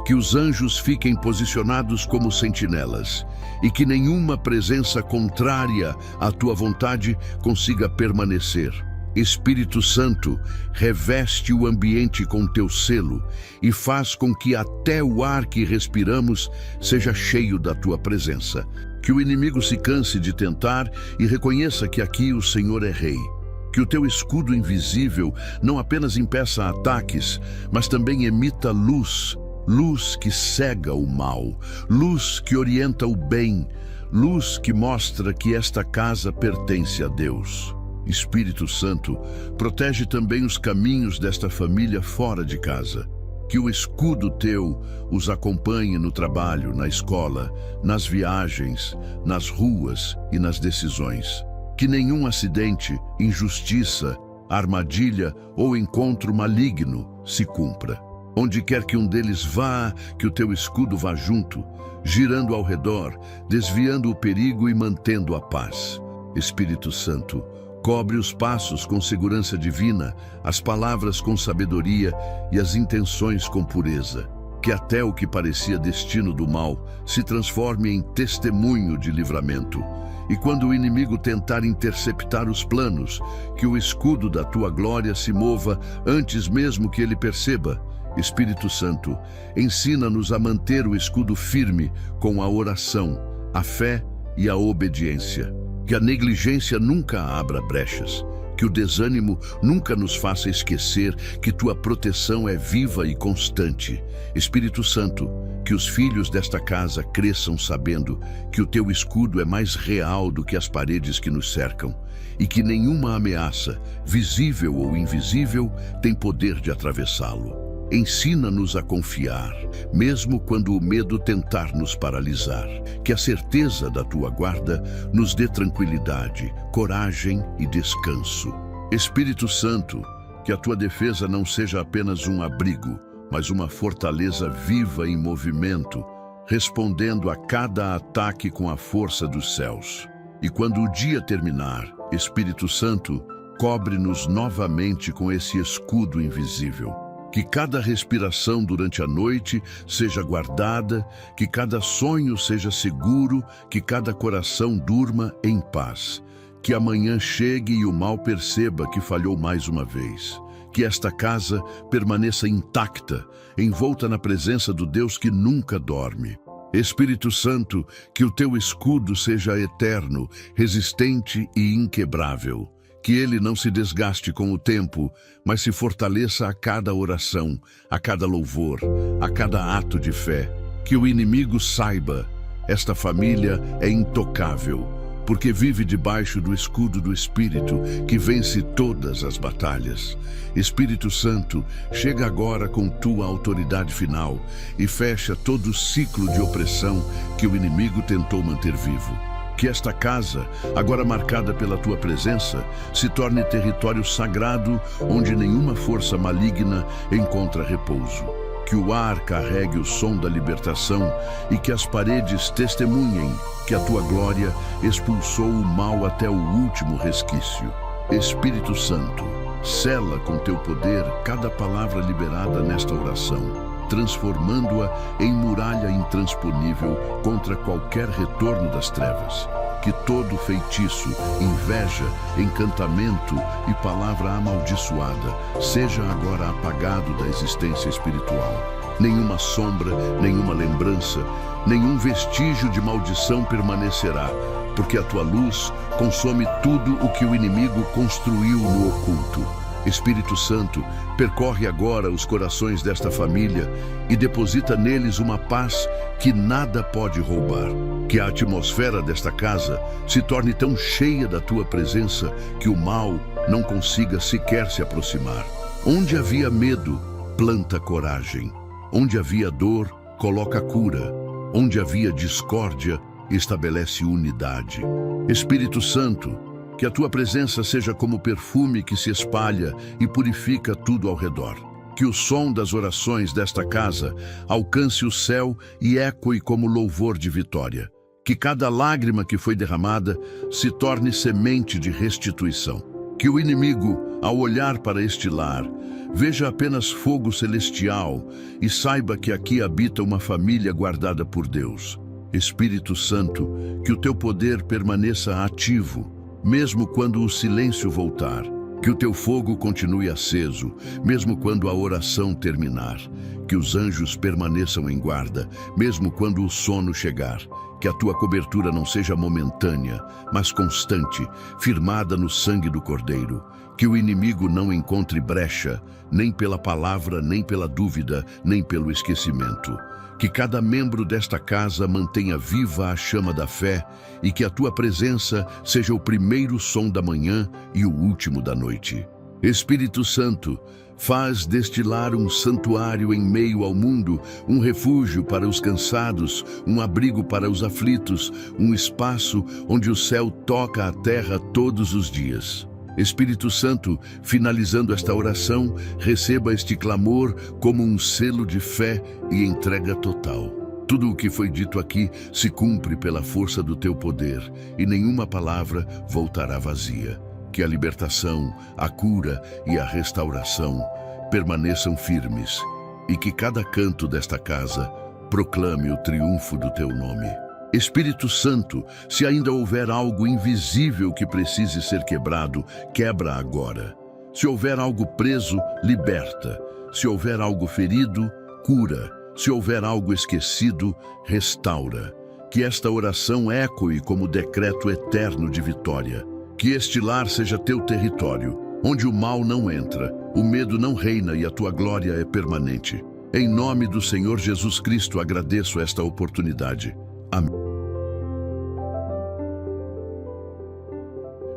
Que os anjos fiquem posicionados como sentinelas e que nenhuma presença contrária à tua vontade consiga permanecer. Espírito Santo, reveste o ambiente com teu selo e faz com que até o ar que respiramos seja cheio da tua presença. Que o inimigo se canse de tentar e reconheça que aqui o Senhor é Rei. Que o teu escudo invisível não apenas impeça ataques, mas também emita luz, luz que cega o mal, luz que orienta o bem, luz que mostra que esta casa pertence a Deus. Espírito Santo, protege também os caminhos desta família fora de casa. Que o escudo teu os acompanhe no trabalho, na escola, nas viagens, nas ruas e nas decisões. Que nenhum acidente, injustiça, armadilha ou encontro maligno se cumpra. Onde quer que um deles vá, que o teu escudo vá junto, girando ao redor, desviando o perigo e mantendo a paz. Espírito Santo, cobre os passos com segurança divina, as palavras com sabedoria e as intenções com pureza. Que até o que parecia destino do mal se transforme em testemunho de livramento. E quando o inimigo tentar interceptar os planos, que o escudo da tua glória se mova antes mesmo que ele perceba. Espírito Santo, ensina-nos a manter o escudo firme com a oração, a fé e a obediência. Que a negligência nunca abra brechas. Que o desânimo nunca nos faça esquecer que tua proteção é viva e constante. Espírito Santo, que os filhos desta casa cresçam sabendo que o teu escudo é mais real do que as paredes que nos cercam e que nenhuma ameaça, visível ou invisível, tem poder de atravessá-lo. Ensina-nos a confiar, mesmo quando o medo tentar nos paralisar. Que a certeza da tua guarda nos dê tranquilidade, coragem e descanso. Espírito Santo, que a tua defesa não seja apenas um abrigo, mas uma fortaleza viva em movimento, respondendo a cada ataque com a força dos céus. E quando o dia terminar, Espírito Santo, cobre-nos novamente com esse escudo invisível. Que cada respiração durante a noite seja guardada, que cada sonho seja seguro, que cada coração durma em paz. Que amanhã chegue e o mal perceba que falhou mais uma vez. Que esta casa permaneça intacta, envolta na presença do Deus que nunca dorme. Espírito Santo, que o teu escudo seja eterno, resistente e inquebrável. Que ele não se desgaste com o tempo, mas se fortaleça a cada oração, a cada louvor, a cada ato de fé. Que o inimigo saiba, esta família é intocável, porque vive debaixo do escudo do Espírito, que vence todas as batalhas. Espírito Santo, chega agora com tua autoridade final e fecha todo o ciclo de opressão que o inimigo tentou manter vivo. Que esta casa, agora marcada pela tua presença, se torne território sagrado onde nenhuma força maligna encontra repouso. Que o ar carregue o som da libertação e que as paredes testemunhem que a tua glória expulsou o mal até o último resquício. Espírito Santo, sela com teu poder cada palavra liberada nesta oração, transformando-a em muralha intransponível contra qualquer retorno das trevas. Que todo feitiço, inveja, encantamento e palavra amaldiçoada seja agora apagado da existência espiritual. Nenhuma sombra, nenhuma lembrança, nenhum vestígio de maldição permanecerá, porque a tua luz consome tudo o que o inimigo construiu no oculto. Espírito Santo, percorre agora os corações desta família e deposita neles uma paz que nada pode roubar. Que a atmosfera desta casa se torne tão cheia da tua presença que o mal não consiga sequer se aproximar. Onde havia medo, planta coragem. Onde havia dor, coloca cura. Onde havia discórdia, estabelece unidade. Espírito Santo, que a tua presença seja como perfume que se espalha e purifica tudo ao redor. Que o som das orações desta casa alcance o céu e ecoe como louvor de vitória. Que cada lágrima que foi derramada se torne semente de restituição. Que o inimigo, ao olhar para este lar, veja apenas fogo celestial e saiba que aqui habita uma família guardada por Deus. Espírito Santo, que o teu poder permaneça ativo, mesmo quando o silêncio voltar. Que o teu fogo continue aceso, mesmo quando a oração terminar. Que os anjos permaneçam em guarda, mesmo quando o sono chegar. Que a tua cobertura não seja momentânea, mas constante, firmada no sangue do Cordeiro. Que o inimigo não encontre brecha, nem pela palavra, nem pela dúvida, nem pelo esquecimento. Que cada membro desta casa mantenha viva a chama da fé e que a tua presença seja o primeiro som da manhã e o último da noite. Espírito Santo, faz deste lar um santuário em meio ao mundo, um refúgio para os cansados, um abrigo para os aflitos, um espaço onde o céu toca a terra todos os dias. Espírito Santo, finalizando esta oração, receba este clamor como um selo de fé e entrega total. Tudo o que foi dito aqui se cumpre pela força do teu poder e nenhuma palavra voltará vazia. Que a libertação, a cura e a restauração permaneçam firmes e que cada canto desta casa proclame o triunfo do teu nome. Espírito Santo, se ainda houver algo invisível que precise ser quebrado, quebra agora. Se houver algo preso, liberta. Se houver algo ferido, cura. Se houver algo esquecido, restaura. Que esta oração ecoe como decreto eterno de vitória. Que este lar seja teu território, onde o mal não entra, o medo não reina e a tua glória é permanente. Em nome do Senhor Jesus Cristo, agradeço esta oportunidade. Amém.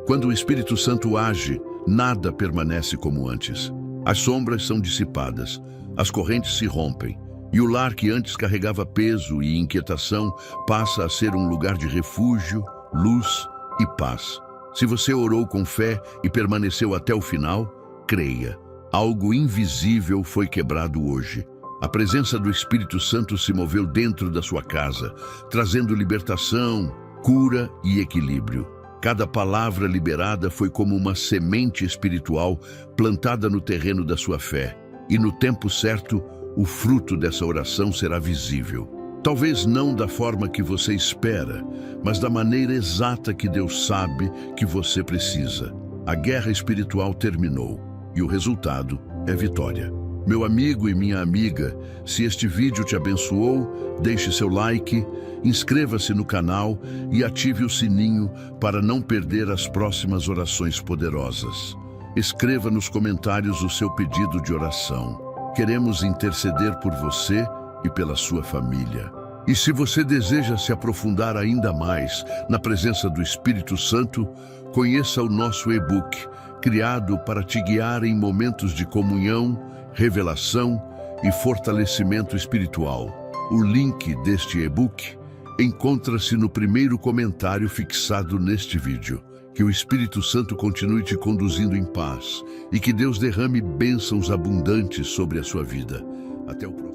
Quando o Espírito Santo age, nada permanece como antes. As sombras são dissipadas, as correntes se rompem, e o lar que antes carregava peso e inquietação passa a ser um lugar de refúgio, luz e paz. Se você orou com fé e permaneceu até o final, creia. Algo invisível foi quebrado hoje. A presença do Espírito Santo se moveu dentro da sua casa, trazendo libertação, cura e equilíbrio. Cada palavra liberada foi como uma semente espiritual plantada no terreno da sua fé. E no tempo certo, o fruto dessa oração será visível. Talvez não da forma que você espera, mas da maneira exata que Deus sabe que você precisa. A guerra espiritual terminou e o resultado é vitória. Meu amigo e minha amiga, se este vídeo te abençoou, deixe seu like, inscreva-se no canal e ative o sininho para não perder as próximas orações poderosas. Escreva nos comentários o seu pedido de oração. Queremos interceder por você e pela sua família. E se você deseja se aprofundar ainda mais na presença do Espírito Santo, conheça o nosso e-book, criado para te guiar em momentos de comunhão, revelação e fortalecimento espiritual. O link deste e-book encontra-se no primeiro comentário fixado neste vídeo. Que o Espírito Santo continue te conduzindo em paz e que Deus derrame bênçãos abundantes sobre a sua vida. Até o próximo.